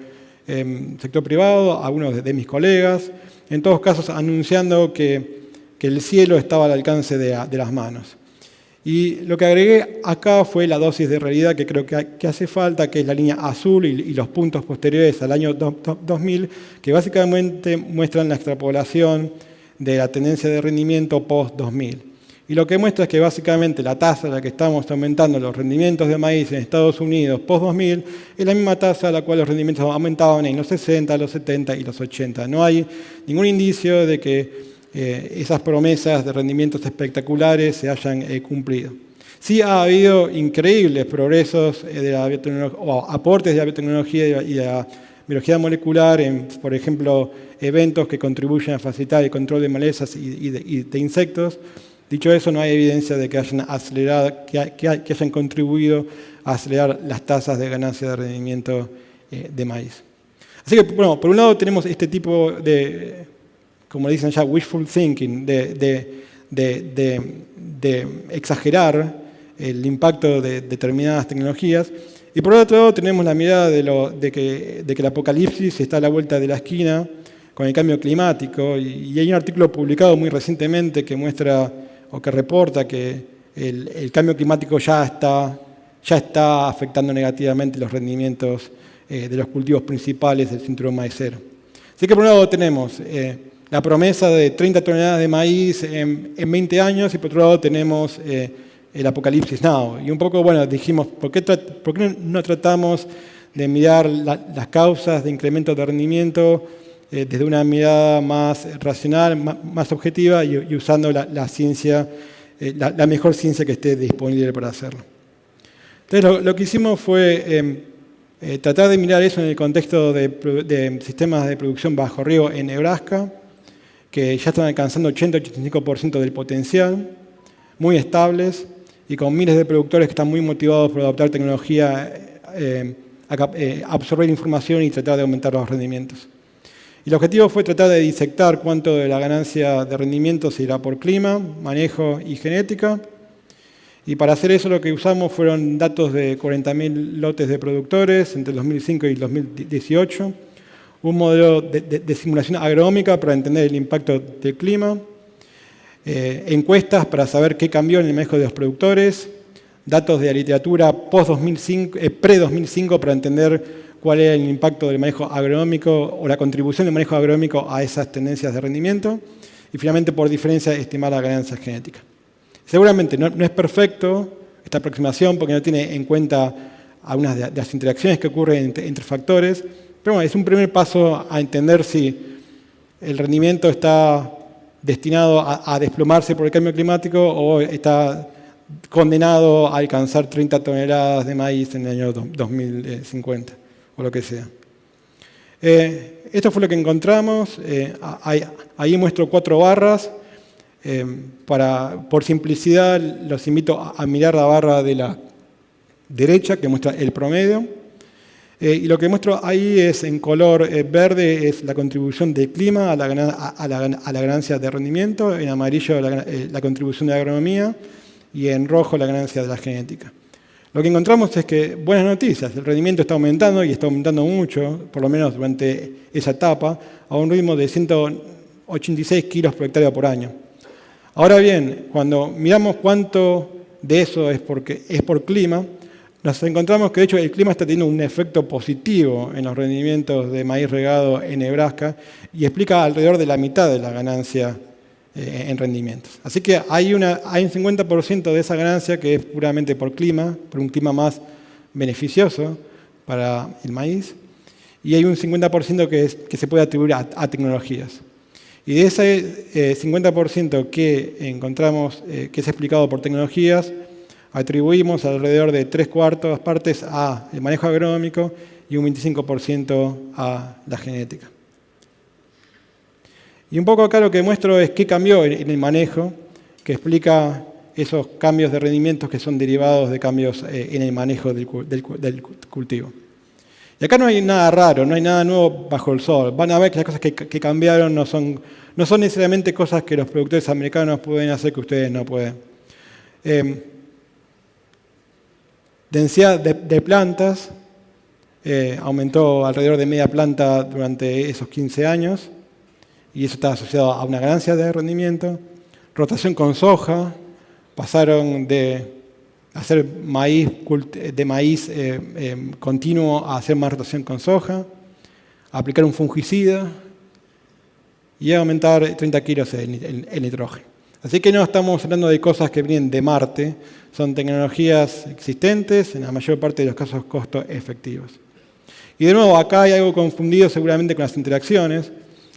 sector privado, algunos de mis colegas, en todos casos anunciando que el cielo estaba al alcance de las manos. Y lo que agregué acá fue la dosis de realidad que creo que hace falta, que es la línea azul y los puntos posteriores al año 2000, que básicamente muestran la extrapolación de la tendencia de rendimiento post-2000. Y lo que muestra es que básicamente la tasa a la que estamos aumentando los rendimientos de maíz en Estados Unidos post-2000 es la misma tasa a la cual los rendimientos aumentaban en los 60, los 70 y los 80. No hay ningún indicio de que esas promesas de rendimientos espectaculares se hayan cumplido. Sí ha habido increíbles progresos de la o aportes de la biotecnología y de la biología molecular en, por ejemplo, eventos que contribuyen a facilitar el control de malezas y de insectos. Dicho eso, no hay evidencia de que hayan acelerado, que hayan contribuido a acelerar las tasas de ganancia de rendimiento de maíz. Así que, bueno, por un lado tenemos este tipo de, como dicen ya, wishful thinking, de exagerar el impacto de determinadas tecnologías. Y por otro lado tenemos la mirada de que el apocalipsis está a la vuelta de la esquina con el cambio climático. Y hay un artículo publicado muy recientemente que muestra o que reporta que el cambio climático ya está afectando negativamente los rendimientos de los cultivos principales del cinturón maicero. Así que por un lado tenemos la promesa de 30 toneladas de maíz en 20 años y por otro lado tenemos el apocalipsis now. Y un poco, bueno, dijimos, ¿por qué no tratamos de mirar las causas de incremento de rendimiento desde una mirada más racional, más objetiva y usando la ciencia, la mejor ciencia que esté disponible para hacerlo? Entonces lo que hicimos fue tratar de mirar eso en el contexto de sistemas de producción bajo riego en Nebraska, que ya están alcanzando 80-85% del potencial, muy estables, y con miles de productores que están muy motivados por adoptar tecnología, absorber información y tratar de aumentar los rendimientos. Y el objetivo fue tratar de disectar cuánto de la ganancia de rendimiento se irá por clima, manejo y genética. Y para hacer eso lo que usamos fueron datos de 40.000 lotes de productores entre el 2005 y el 2018, un modelo de simulación agronómica para entender el impacto del clima, encuestas para saber qué cambió en el manejo de los productores, datos de la literatura pre-2005 para entender cuál era el impacto del manejo agronómico o la contribución del manejo agronómico a esas tendencias de rendimiento, y finalmente por diferencia estimar la ganancia genética. Seguramente no es perfecto esta aproximación porque no tiene en cuenta algunas de las interacciones que ocurren entre factores, pero bueno, es un primer paso a entender si el rendimiento está destinado a desplomarse por el cambio climático o está condenado a alcanzar 30 toneladas de maíz en el año 2050 o lo que sea. Esto fue lo que encontramos. Ahí muestro 4 barras. Por simplicidad, los invito a mirar la barra de la derecha que muestra el promedio. Y lo que muestro ahí es en color verde es la contribución del clima a la ganancia de rendimiento, en amarillo la contribución de la agronomía y en rojo la ganancia de la genética. Lo que encontramos es que, buenas noticias, el rendimiento está aumentando y está aumentando mucho, por lo menos durante esa etapa, a un ritmo de 186 kilos por hectárea por año. Ahora bien, cuando miramos cuánto de eso es por clima, nos encontramos que de hecho el clima está teniendo un efecto positivo en los rendimientos de maíz regado en Nebraska y explica alrededor de la mitad de la ganancia en rendimientos. Así que hay un 50% de esa ganancia que es puramente por un clima más beneficioso para el maíz, y hay un 50% que se puede atribuir a tecnologías. Y de ese 50% que encontramos que es explicado por tecnologías, atribuimos alrededor de 3/4 partes al manejo agronómico y un 25% a la genética. Y un poco acá lo que muestro es qué cambió en el manejo, que explica esos cambios de rendimientos que son derivados de cambios en el manejo del cultivo. Y acá no hay nada raro, no hay nada nuevo bajo el sol. Van a ver que las cosas que cambiaron no son necesariamente cosas que los productores americanos pueden hacer que ustedes no pueden. Densidad de plantas aumentó alrededor de media planta durante esos 15 años, y eso está asociado a una ganancia de rendimiento. Rotación con soja, pasaron de hacer maíz continuo a hacer más rotación con soja, a aplicar un fungicida y a aumentar 30 kilos el nitrógeno. Así que no estamos hablando de cosas que vienen de Marte, son tecnologías existentes, en la mayor parte de los casos costo efectivos. Y de nuevo, acá hay algo confundido seguramente con las interacciones,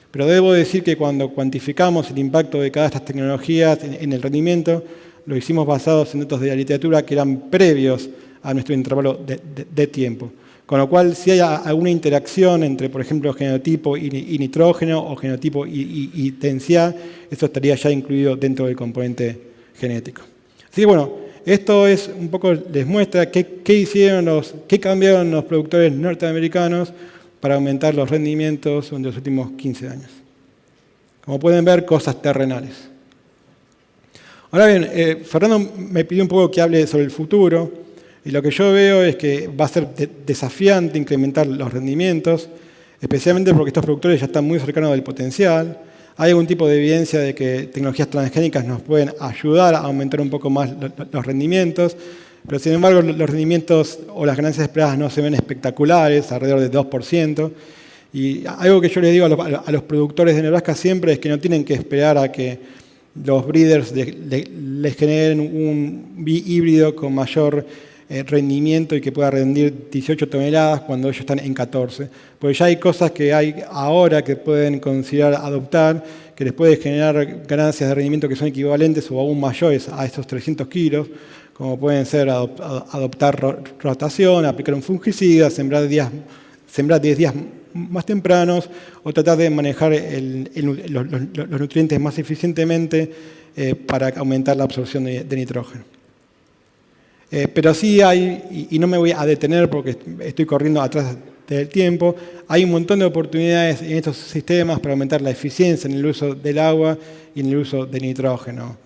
pero debo decir que cuando cuantificamos el impacto de cada de estas tecnologías en el rendimiento, lo hicimos basados en datos de la literatura que eran previos a nuestro intervalo de tiempo. Con lo cual, si hay alguna interacción entre, por ejemplo, genotipo y nitrógeno, o genotipo y densidad, eso estaría ya incluido dentro del componente genético. Así que bueno, esto es un poco, les muestra qué cambiaron los productores norteamericanos para aumentar los rendimientos en los últimos 15 años. Como pueden ver, cosas terrenales. Ahora bien, Fernando me pidió un poco que hable sobre el futuro, y lo que yo veo es que va a ser desafiante incrementar los rendimientos, especialmente porque estos productores ya están muy cercanos del potencial. Hay algún tipo de evidencia de que tecnologías transgénicas nos pueden ayudar a aumentar un poco más los rendimientos, pero sin embargo los rendimientos o las ganancias esperadas no se ven espectaculares, alrededor del 2%. Y algo que yo les digo a los productores de Nebraska siempre es que no tienen que esperar a que los breeders les generen un híbrido con mayor rendimiento y que pueda rendir 18 toneladas cuando ellos están en 14. Porque ya hay cosas que hay ahora que pueden considerar adoptar, que les puede generar ganancias de rendimiento que son equivalentes o aún mayores a estos 300 kilos, como pueden ser adoptar rotación, aplicar un fungicida, sembrar 10 días más tempranos, o tratar de manejar los nutrientes más eficientemente para aumentar la absorción de nitrógeno. Pero sí hay, y no me voy a detener porque estoy corriendo atrás del tiempo, hay un montón de oportunidades en estos sistemas para aumentar la eficiencia en el uso del agua y en el uso del nitrógeno.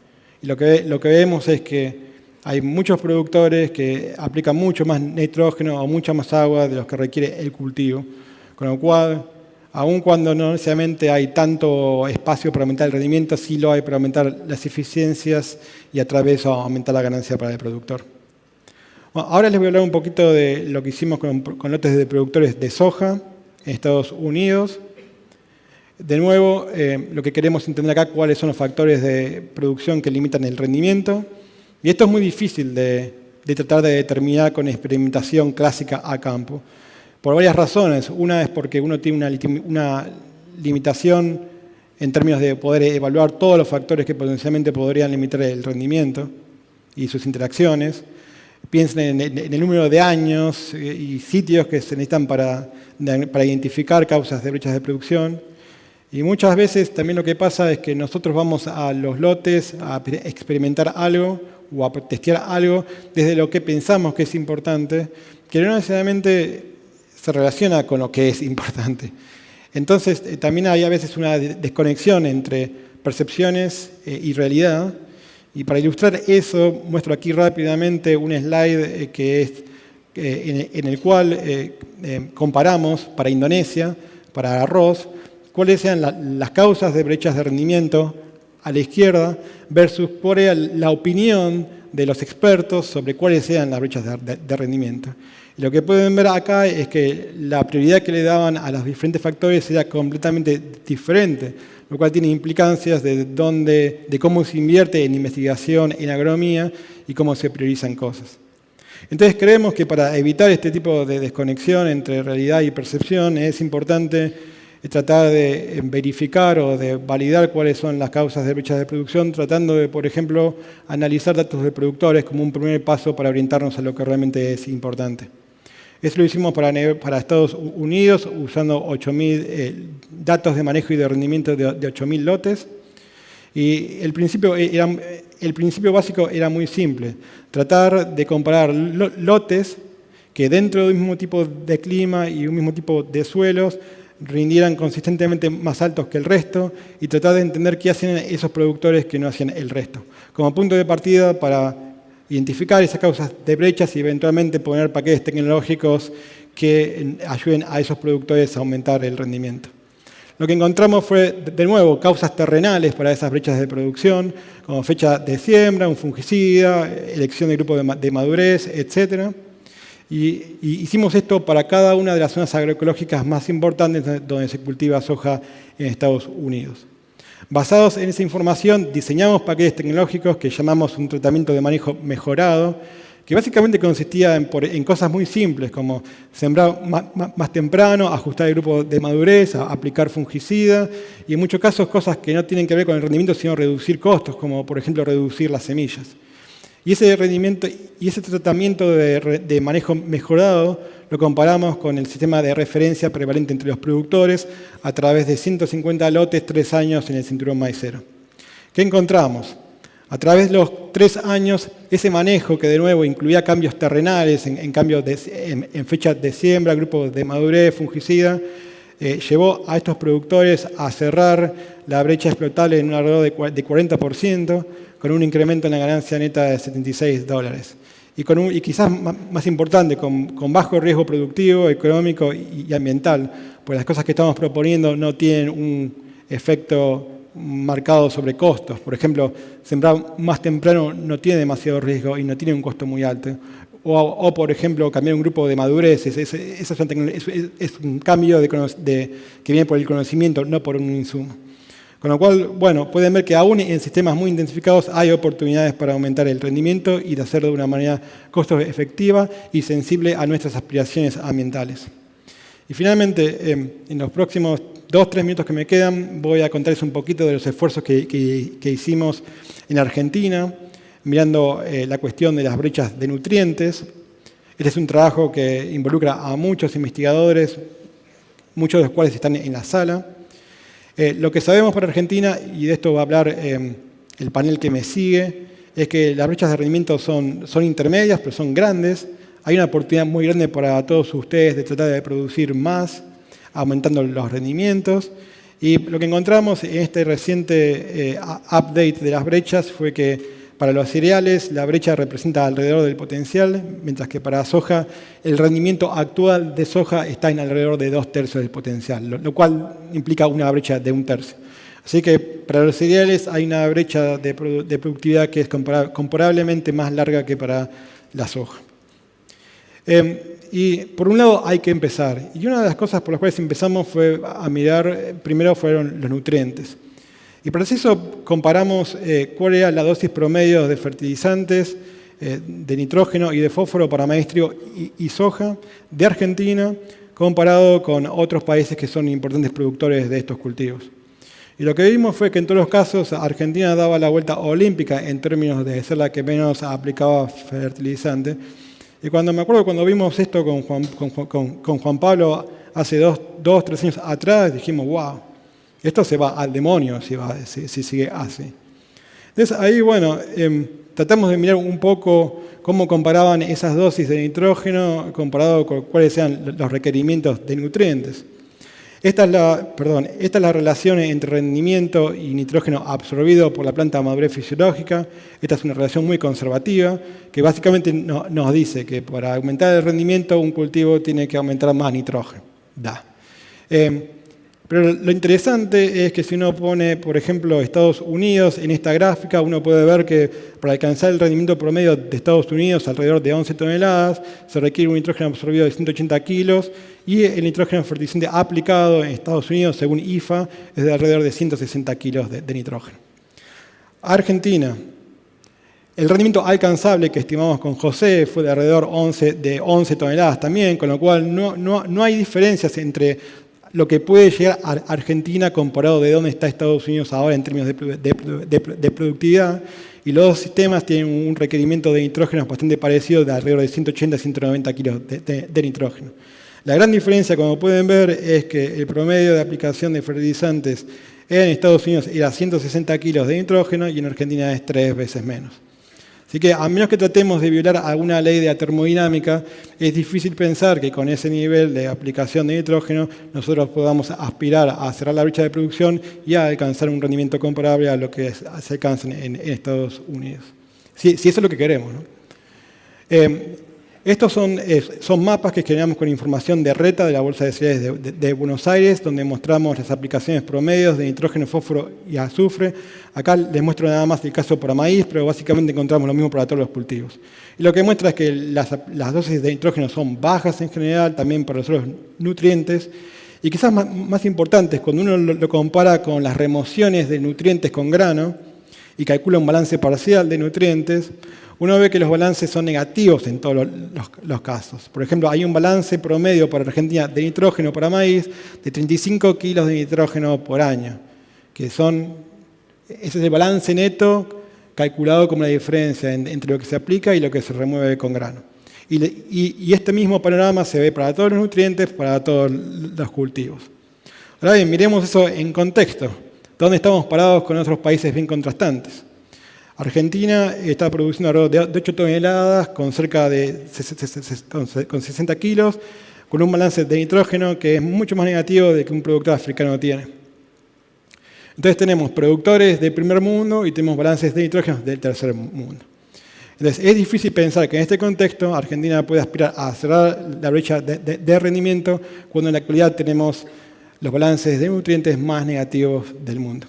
Y lo que vemos es que hay muchos productores que aplican mucho más nitrógeno o mucha más agua de los que requiere el cultivo, con lo cual, aun cuando no necesariamente hay tanto espacio para aumentar el rendimiento, sí lo hay para aumentar las eficiencias y a través de eso aumentar la ganancia para el productor. Bueno, ahora les voy a hablar un poquito de lo que hicimos con lotes de productores de soja en Estados Unidos. De nuevo, lo que queremos entender acá, cuáles son los factores de producción que limitan el rendimiento. Y esto es muy difícil de tratar de determinar con experimentación clásica a campo, por varias razones. Una es porque uno tiene una limitación en términos de poder evaluar todos los factores que potencialmente podrían limitar el rendimiento y sus interacciones. Piensen en el número de años y sitios que se necesitan para identificar causas de brechas de producción. Y muchas veces también lo que pasa es que nosotros vamos a los lotes a experimentar algo o a testear algo desde lo que pensamos que es importante, que no necesariamente se relaciona con lo que es importante. Entonces, también hay a veces una desconexión entre percepciones y realidad. Y para ilustrar eso, muestro aquí rápidamente un slide en el cual comparamos para Indonesia, para arroz, cuáles sean las causas de brechas de rendimiento a la izquierda versus cuál era la opinión de los expertos sobre cuáles sean las brechas de rendimiento. Y lo que pueden ver acá es que la prioridad que le daban a los diferentes factores era completamente diferente, lo cual tiene implicancias de cómo se invierte en investigación, en agronomía y cómo se priorizan cosas. Entonces creemos que para evitar este tipo de desconexión entre realidad y percepción es importante tratar de verificar o de validar cuáles son las causas de brechas de producción, tratando de, por ejemplo, analizar datos de productores como un primer paso para orientarnos a lo que realmente es importante. Eso lo hicimos para Estados Unidos usando 8.000 datos de manejo y de rendimiento de 8.000 lotes. Y el principio básico era muy simple, tratar de comparar lotes que dentro de un mismo tipo de clima y un mismo tipo de suelos rindieran consistentemente más altos que el resto y tratar de entender qué hacían esos productores que no hacían el resto. Como punto de partida para identificar esas causas de brechas y eventualmente poner paquetes tecnológicos que ayuden a esos productores a aumentar el rendimiento. Lo que encontramos fue, de nuevo, causas terrenales para esas brechas de producción, como fecha de siembra, un fungicida, elección de grupo de madurez, etc. Y hicimos esto para cada una de las zonas agroecológicas más importantes donde se cultiva soja en Estados Unidos. Basados en esa información, diseñamos paquetes tecnológicos que llamamos un tratamiento de manejo mejorado, que básicamente consistía en cosas muy simples, como sembrar más temprano, ajustar el grupo de madurez, aplicar fungicida, y en muchos casos cosas que no tienen que ver con el rendimiento, sino reducir costos, como por ejemplo reducir las semillas. Y ese rendimiento y ese tratamiento de manejo mejorado lo comparamos con el sistema de referencia prevalente entre los productores a través de 150 lotes, 3 años en el cinturón maicero. ¿Qué encontramos? A través de los 3 años, ese manejo, que de nuevo incluía cambios terrenales, en fechas de siembra, grupos de madurez, fungicida, llevó a estos productores a cerrar la brecha explotable en un alrededor de 40%, con un incremento en la ganancia neta de $76. Y quizás más importante, con bajo riesgo productivo, económico y ambiental, pues las cosas que estamos proponiendo no tienen un efecto marcado sobre costos. Por ejemplo, sembrar más temprano no tiene demasiado riesgo y no tiene un costo muy alto. O por ejemplo, cambiar un grupo de madurez, es un cambio que viene por el conocimiento, no por un insumo. Con lo cual, bueno, pueden ver que aún en sistemas muy intensificados hay oportunidades para aumentar el rendimiento y de hacerlo de una manera costo efectiva y sensible a nuestras aspiraciones ambientales. Y finalmente, en los próximos 2-3 minutos que me quedan, voy a contarles un poquito de los esfuerzos que hicimos en Argentina, mirando la cuestión de las brechas de nutrientes. Este es un trabajo que involucra a muchos investigadores, muchos de los cuales están en la sala. Lo que sabemos para Argentina, y de esto va a hablar el panel que me sigue, es que las brechas de rendimiento son intermedias, pero son grandes. Hay una oportunidad muy grande para todos ustedes de tratar de producir más, aumentando los rendimientos. Y lo que encontramos en este reciente update de las brechas fue que para los cereales la brecha representa alrededor del potencial, mientras que para soja el rendimiento actual de soja está en alrededor de 2/3 del potencial, lo cual implica una brecha de 1/3. Así que para los cereales hay una brecha de productividad que es comparablemente más larga que para la soja. Y por un lado hay que empezar. Y una de las cosas por las cuales empezamos fue a mirar, primero fueron los nutrientes. Y para eso comparamos cuál era la dosis promedio de fertilizantes, de nitrógeno y de fósforo para maíz, trigo y soja de Argentina, comparado con otros países que son importantes productores de estos cultivos. Y lo que vimos fue que en todos los casos Argentina daba la vuelta olímpica en términos de ser la que menos aplicaba fertilizante. Y me acuerdo cuando vimos esto con Juan Pablo hace 3 años atrás, dijimos, wow, esto se va al demonio si sigue así. Entonces ahí, bueno, tratamos de mirar un poco cómo comparaban esas dosis de nitrógeno comparado con cuáles eran los requerimientos de nutrientes. Esta es la relación entre rendimiento y nitrógeno absorbido por la planta de madurez fisiológica. Esta es una relación muy conservativa que básicamente nos dice que para aumentar el rendimiento un cultivo tiene que aumentar más nitrógeno. Pero lo interesante es que si uno pone, por ejemplo, Estados Unidos en esta gráfica, uno puede ver que para alcanzar el rendimiento promedio de Estados Unidos, alrededor de 11 toneladas, se requiere un nitrógeno absorbido de 180 kilos y el nitrógeno fertilizante aplicado en Estados Unidos, según IFA, es de alrededor de 160 kilos de nitrógeno. Argentina. El rendimiento alcanzable que estimamos con José fue de alrededor de 11 toneladas también, con lo cual no hay diferencias entre lo que puede llegar a Argentina comparado de dónde está Estados Unidos ahora en términos de productividad. Y los dos sistemas tienen un requerimiento de nitrógeno bastante parecido, de alrededor de 180 a 190 kilos de nitrógeno. La gran diferencia, como pueden ver, es que el promedio de aplicación de fertilizantes en Estados Unidos era 160 kilos de nitrógeno y en Argentina es 3 veces menos. Así que a menos que tratemos de violar alguna ley de la termodinámica, es difícil pensar que con ese nivel de aplicación de nitrógeno nosotros podamos aspirar a cerrar la brecha de producción y a alcanzar un rendimiento comparable a lo que se alcanza en Estados Unidos. Si eso es lo que queremos, ¿no? Estos son mapas que generamos con información de RETA, de la Bolsa de Cereales de Buenos Aires, donde mostramos las aplicaciones promedios de nitrógeno, fósforo y azufre. Acá les muestro nada más el caso para maíz, pero básicamente encontramos lo mismo para todos los cultivos. Y lo que muestra es que las dosis de nitrógeno son bajas en general, también para los otros nutrientes. Y quizás más importantes, cuando uno lo compara con las remociones de nutrientes con grano y calcula un balance parcial de nutrientes, uno ve que los balances son negativos en todos los casos. Por ejemplo, hay un balance promedio para Argentina de nitrógeno para maíz de 35 kilos de nitrógeno por año, ese es el balance neto calculado como la diferencia entre lo que se aplica y lo que se remueve con grano. Y este mismo panorama se ve para todos los nutrientes, para todos los cultivos. Ahora bien, miremos eso en contexto. ¿Dónde estamos parados con otros países bien contrastantes? Argentina está produciendo alrededor de 8 toneladas con cerca de 60 kilos, con un balance de nitrógeno que es mucho más negativo del que un productor africano tiene. Entonces tenemos productores del primer mundo y tenemos balances de nitrógeno del tercer mundo. Entonces es difícil pensar que en este contexto Argentina puede aspirar a cerrar la brecha de rendimiento cuando en la actualidad tenemos los balances de nutrientes más negativos del mundo.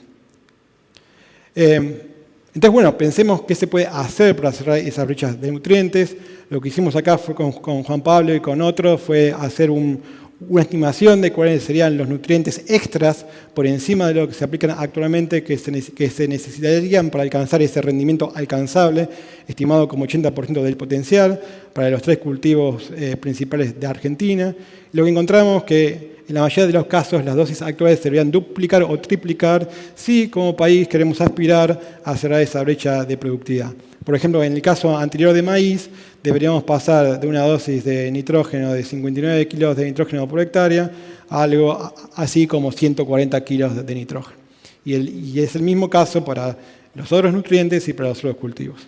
Entonces, bueno, pensemos qué se puede hacer para cerrar esas brechas de nutrientes. Lo que hicimos acá fue con Juan Pablo y con otros, fue hacer una estimación de cuáles serían los nutrientes extras por encima de lo que se aplican actualmente que se necesitarían para alcanzar ese rendimiento alcanzable, estimado como 80% del potencial, para los 3 cultivos principales de Argentina. Y lo que encontramos que en la mayoría de los casos las dosis actuales se deberían duplicar o triplicar si como país queremos aspirar a cerrar esa brecha de productividad. Por ejemplo, en el caso anterior de maíz, deberíamos pasar de una dosis de nitrógeno de 59 kilos de nitrógeno por hectárea a algo así como 140 kilos de nitrógeno. Y es el mismo caso para los otros nutrientes y para los otros cultivos.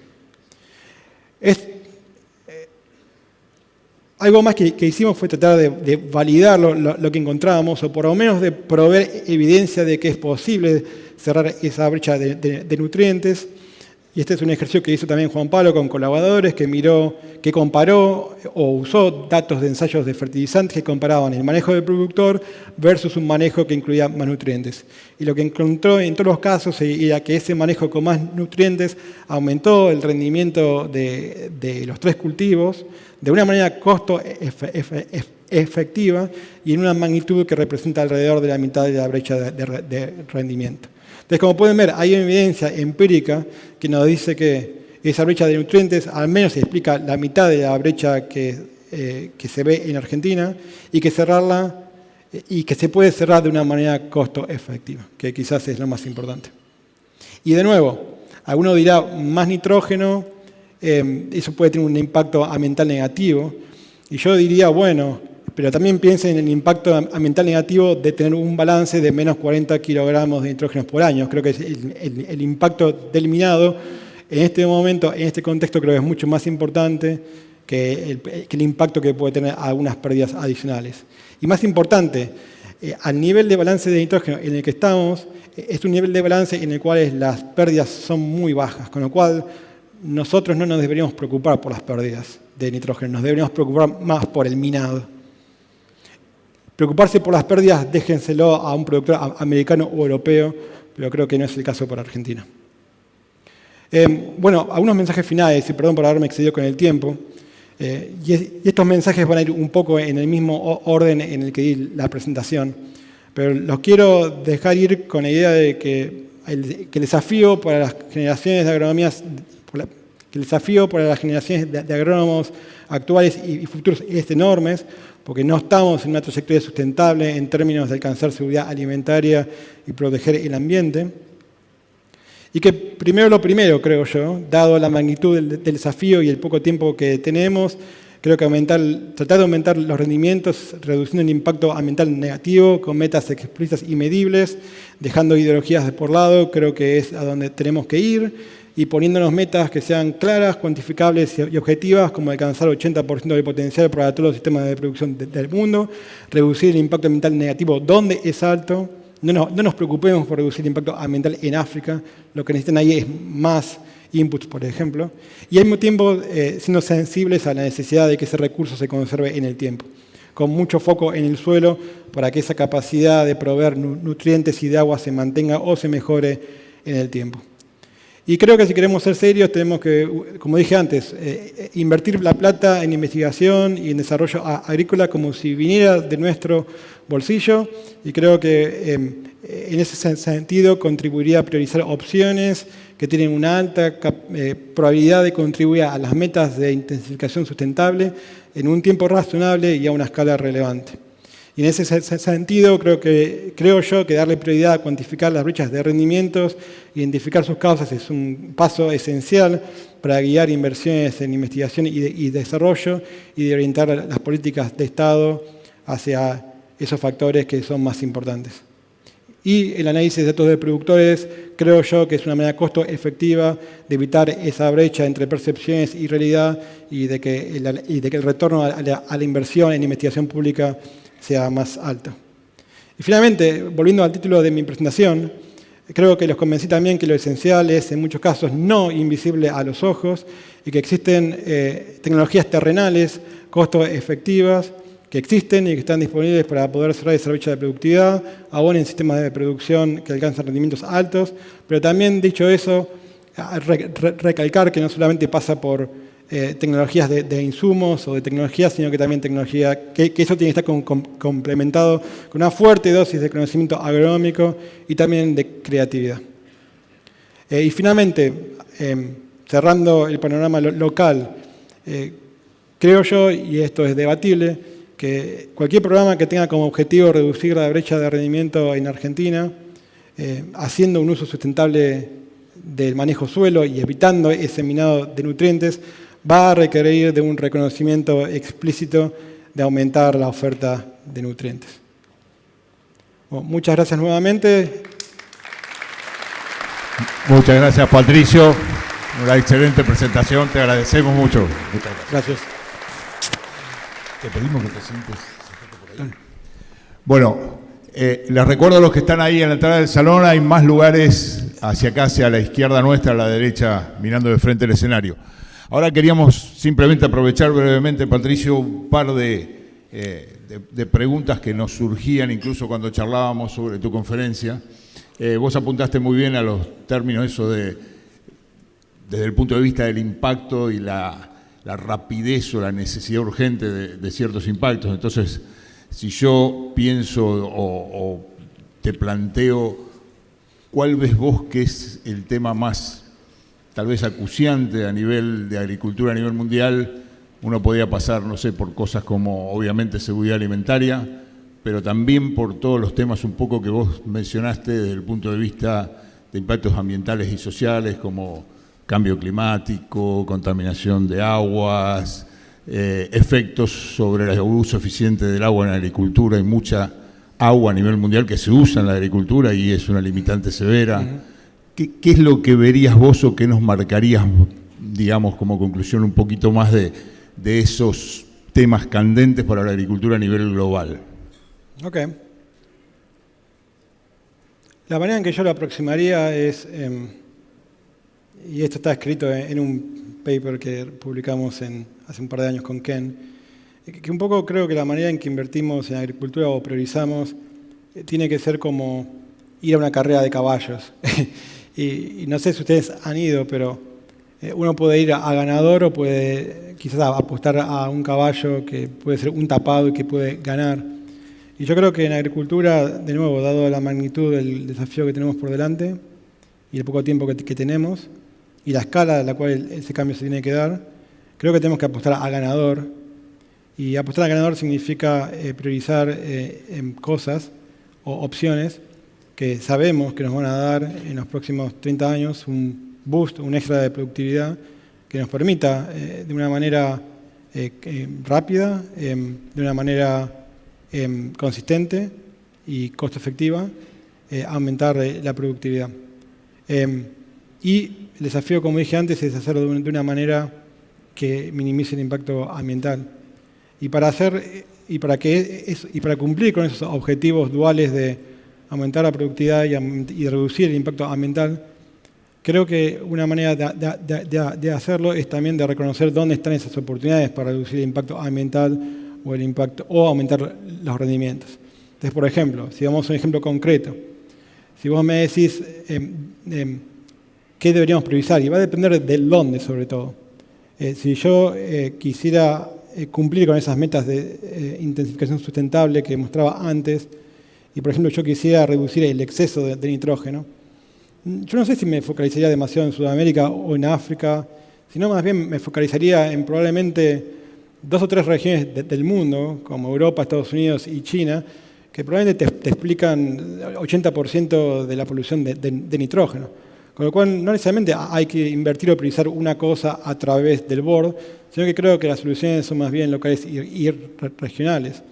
Algo más que hicimos fue tratar de validar lo que encontrábamos, o por lo menos de proveer evidencia de que es posible cerrar esa brecha de nutrientes. Y este es un ejercicio que hizo también Juan Pablo con colaboradores, que comparó o usó datos de ensayos de fertilizantes que comparaban el manejo del productor versus un manejo que incluía más nutrientes. Y lo que encontró en todos los casos era que ese manejo con más nutrientes aumentó el rendimiento de los 3 cultivos de una manera costo efectiva y en una magnitud que representa alrededor de la mitad de la brecha de rendimiento. Entonces, como pueden ver, hay evidencia empírica que nos dice que esa brecha de nutrientes al menos se explica la mitad de la brecha que se ve en Argentina y que se puede cerrar de una manera costo efectiva, que quizás es lo más importante. Y de nuevo, alguno dirá más nitrógeno, eso puede tener un impacto ambiental negativo. Y yo diría, bueno, pero también piensen en el impacto ambiental negativo de tener un balance de menos 40 kilogramos de nitrógeno por año. Creo que el impacto delimitado en este momento, en este contexto, creo que es mucho más importante que el impacto que puede tener algunas pérdidas adicionales. Y más importante, al nivel de balance de nitrógeno en el que estamos, es un nivel de balance en el cual las pérdidas son muy bajas, con lo cual nosotros no nos deberíamos preocupar por las pérdidas de nitrógeno, nos deberíamos preocupar más por el minado. Preocuparse por las pérdidas, déjenselo a un productor americano o europeo, pero creo que no es el caso para Argentina. Bueno, algunos mensajes finales, y perdón por haberme excedido con el tiempo. Y estos mensajes van a ir un poco en el mismo orden en el que di la presentación, pero los quiero dejar ir con la idea de que el desafío para las generaciones de agronomías, el desafío para las generaciones de agrónomos actuales y futuros es enorme, porque no estamos en una trayectoria sustentable en términos de alcanzar seguridad alimentaria y proteger el ambiente. Y que lo primero, creo yo, dado la magnitud del desafío y el poco tiempo que tenemos, creo que tratar de aumentar los rendimientos, reduciendo el impacto ambiental negativo, con metas explícitas y medibles, dejando ideologías de por lado, creo que es a donde tenemos que ir, y poniéndonos metas que sean claras, cuantificables y objetivas, como alcanzar el 80% del potencial para todos los sistemas de producción del mundo, reducir el impacto ambiental negativo donde es alto. No nos preocupemos por reducir el impacto ambiental en África, lo que necesitan ahí es más inputs, por ejemplo, y al mismo tiempo siendo sensibles a la necesidad de que ese recurso se conserve en el tiempo, con mucho foco en el suelo para que esa capacidad de proveer nutrientes y de agua se mantenga o se mejore en el tiempo. Y creo que si queremos ser serios tenemos que, como dije antes, invertir la plata en investigación y en desarrollo agrícola como si viniera de nuestro bolsillo, y creo que en ese sentido contribuiría a priorizar opciones que tienen una alta probabilidad de contribuir a las metas de intensificación sustentable en un tiempo razonable y a una escala relevante. Y en ese sentido creo yo que darle prioridad a cuantificar las brechas de rendimientos, identificar sus causas es un paso esencial para guiar inversiones en investigación y desarrollo y de orientar las políticas de Estado hacia esos factores que son más importantes. Y el análisis de datos de productores creo yo que es una manera costo efectiva de evitar esa brecha entre percepciones y realidad y de que el retorno a la inversión en investigación pública sea más alto. Y finalmente, volviendo al título de mi presentación, creo que los convencí también que lo esencial es, en muchos casos, no invisible a los ojos y que existen tecnologías terrenales, costo efectivas, que existen y que están disponibles para poder cerrar esa brecha de productividad, aún en sistemas de producción que alcanzan rendimientos altos, pero también, dicho eso, recalcar que no solamente pasa por tecnologías de insumos o de tecnologías, sino que también tecnología, que eso tiene que estar complementado con una fuerte dosis de conocimiento agronómico y también de creatividad. Y finalmente, cerrando el panorama local, creo yo, y esto es debatible, que cualquier programa que tenga como objetivo reducir la brecha de rendimiento en Argentina, haciendo un uso sustentable del manejo suelo y evitando ese minado de nutrientes, va a requerir de un reconocimiento explícito de aumentar la oferta de nutrientes. Bueno, muchas gracias nuevamente.
Muchas gracias, Patricio. Una excelente presentación, te agradecemos mucho. Muchas
Gracias.
Te pedimos que te sientes por ahí. Bueno, les recuerdo a los que están ahí en la entrada del salón, hay más lugares hacia acá, hacia la izquierda nuestra, a la derecha, mirando de frente el escenario. Ahora queríamos simplemente aprovechar brevemente, Patricio, un par de preguntas que nos surgían incluso cuando charlábamos sobre tu conferencia. Vos apuntaste muy bien a los términos eso desde el punto de vista del impacto y la rapidez o la necesidad urgente de ciertos impactos. Entonces, si yo pienso o te planteo, ¿cuál ves vos que es el tema más, tal vez, acuciante a nivel de agricultura a nivel mundial? Uno podría pasar, no sé, por cosas como, obviamente, seguridad alimentaria, pero también por todos los temas un poco que vos mencionaste desde el punto de vista de impactos ambientales y sociales, como cambio climático, contaminación de aguas, efectos sobre el uso eficiente del agua en la agricultura. Hay mucha agua a nivel mundial que se usa en la agricultura y es una limitante severa. ¿Qué es lo que verías vos o qué nos marcarías, digamos, como conclusión un poquito más de esos temas candentes para la agricultura a nivel global?
Ok. La manera en que yo lo aproximaría es, y esto está escrito en un paper que publicamos hace un par de años con Ken, que un poco creo que la manera en que invertimos en agricultura o priorizamos tiene que ser como ir a una carrera de caballos. y no sé si ustedes han ido, pero uno puede ir a ganador o puede quizás apostar a un caballo que puede ser un tapado y que puede ganar. Y yo creo que en agricultura, de nuevo, dado la magnitud del desafío que tenemos por delante y el poco tiempo que tenemos y la escala a la cual ese cambio se tiene que dar, creo que tenemos que apostar a ganador. Y apostar a ganador significa priorizar cosas o opciones que sabemos que nos van a dar en los próximos 30 años un boost, un extra de productividad que nos permita de una manera rápida, de una manera consistente y costo efectiva, aumentar la productividad. Y el desafío, como dije antes, es hacerlo de una manera que minimice el impacto ambiental. Y para cumplir con esos objetivos duales de aumentar la productividad y reducir el impacto ambiental, creo que una manera de hacerlo es también de reconocer dónde están esas oportunidades para reducir el impacto ambiental o aumentar los rendimientos. Entonces, por ejemplo, si vamos a un ejemplo concreto, si vos me decís qué deberíamos priorizar, y va a depender del dónde sobre todo. Si yo quisiera cumplir con esas metas de intensificación sustentable que mostraba antes, y por ejemplo yo quisiera reducir el exceso de nitrógeno, yo no sé si me focalizaría demasiado en Sudamérica o en África, sino más bien me focalizaría en probablemente 2 o 3 regiones del mundo, como Europa, Estados Unidos y China, que probablemente te explican 80% de la polución de nitrógeno. Con lo cual, no necesariamente hay que invertir o priorizar una cosa a través del board, sino que creo que las soluciones son más bien locales y regionales.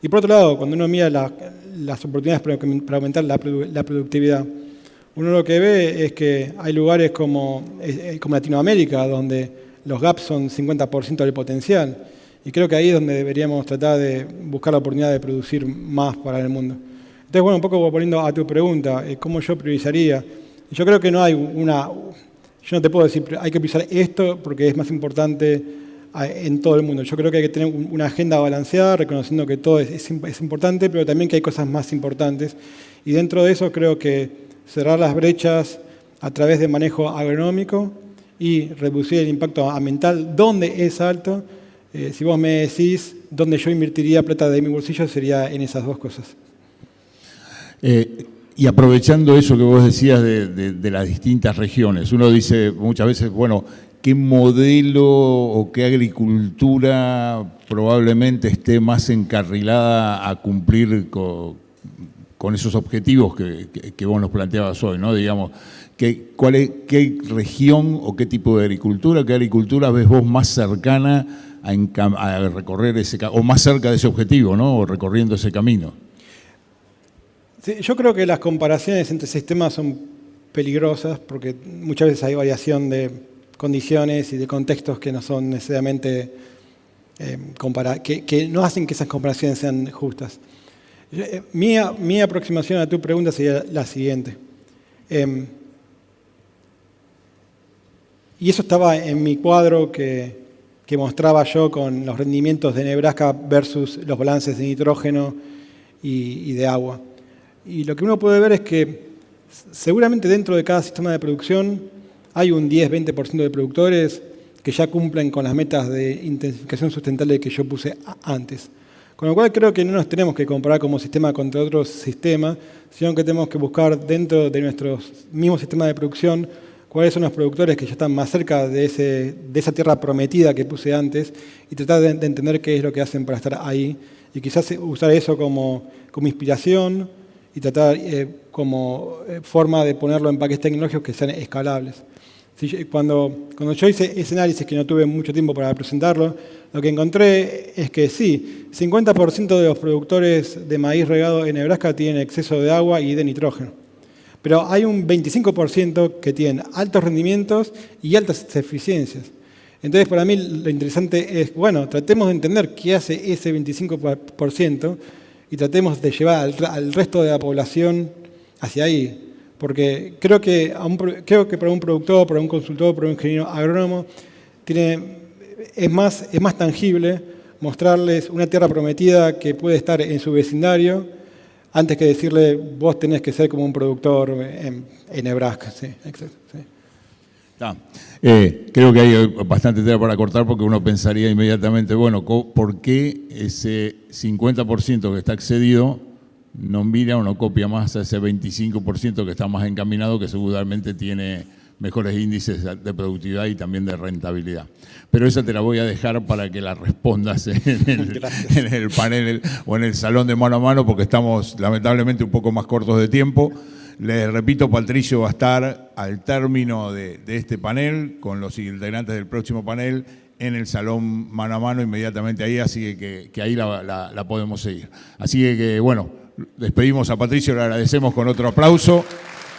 Y por otro lado, cuando uno mira las oportunidades para aumentar la productividad, uno lo que ve es que hay lugares como Latinoamérica, donde los gaps son 50% del potencial. Y creo que ahí es donde deberíamos tratar de buscar la oportunidad de producir más para el mundo. Entonces, bueno, un poco volviendo a tu pregunta, ¿cómo yo priorizaría? Yo creo que no hay yo no te puedo decir, hay que priorizar esto porque es más importante en todo el mundo. Yo creo que hay que tener una agenda balanceada, reconociendo que todo es importante, pero también que hay cosas más importantes. Y dentro de eso creo que cerrar las brechas a través de manejo agronómico y reducir el impacto ambiental donde es alto. Si vos me decís dónde yo invertiría plata de mi bolsillo, sería en esas 2 cosas.
Y aprovechando eso que vos decías de las distintas regiones, uno dice muchas veces, bueno, ¿qué modelo o qué agricultura probablemente esté más encarrilada a cumplir con esos objetivos que vos nos planteabas hoy, ¿no? Digamos, ¿qué región o qué tipo de agricultura, qué agricultura ves vos más cercana a recorrer o más cerca de ese objetivo, ¿no? O recorriendo ese camino?
Sí, yo creo que las comparaciones entre sistemas son peligrosas, porque muchas veces hay variación de condiciones y de contextos que no son necesariamente que no hacen que esas comparaciones sean justas. Mi aproximación a tu pregunta sería la siguiente. Y eso estaba en mi cuadro que mostraba yo con los rendimientos de Nebraska versus los balances de nitrógeno y de agua. Y lo que uno puede ver es que seguramente dentro de cada sistema de producción hay un 10-20% de productores que ya cumplen con las metas de intensificación sustentable que yo puse antes. Con lo cual creo que no nos tenemos que comparar como sistema contra otros sistemas, sino que tenemos que buscar dentro de nuestros mismos sistemas de producción cuáles son los productores que ya están más cerca de esa tierra prometida que puse antes y tratar de entender qué es lo que hacen para estar ahí y quizás usar eso como inspiración y tratar como forma de ponerlo en paquetes tecnológicos que sean escalables. Cuando yo hice ese análisis, que no tuve mucho tiempo para presentarlo, lo que encontré es que sí, 50% de los productores de maíz regado en Nebraska tienen exceso de agua y de nitrógeno. Pero hay un 25% que tienen altos rendimientos y altas eficiencias. Entonces, para mí lo interesante es, bueno, tratemos de entender qué hace ese 25% y tratemos de llevar al resto de la población hacia ahí. Porque creo que para un productor, para un consultor, para un ingeniero agrónomo, es más tangible mostrarles una tierra prometida que puede estar en su vecindario antes que decirle, vos tenés que ser como un productor en Nebraska. Sí, exacto, sí.
Creo que hay bastante tela para cortar porque uno pensaría inmediatamente, bueno, ¿por qué ese 50% que está excedido no mira o no copia más a ese 25% que está más encaminado, que seguramente tiene mejores índices de productividad y también de rentabilidad? Pero esa te la voy a dejar para que la respondas en el panel o en el salón de mano a mano, porque estamos lamentablemente un poco más cortos de tiempo. Les repito, Patricio va a estar al término de este panel con los integrantes del próximo panel en el salón mano a mano inmediatamente ahí, así que ahí la podemos seguir. Así que bueno, despedimos a Patricio, le agradecemos con otro aplauso.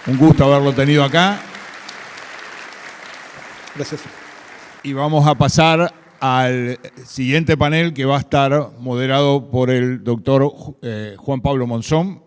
Un gusto haberlo tenido acá.
Gracias.
Y vamos a pasar al siguiente panel, que va a estar moderado por el doctor Juan Pablo Monzón,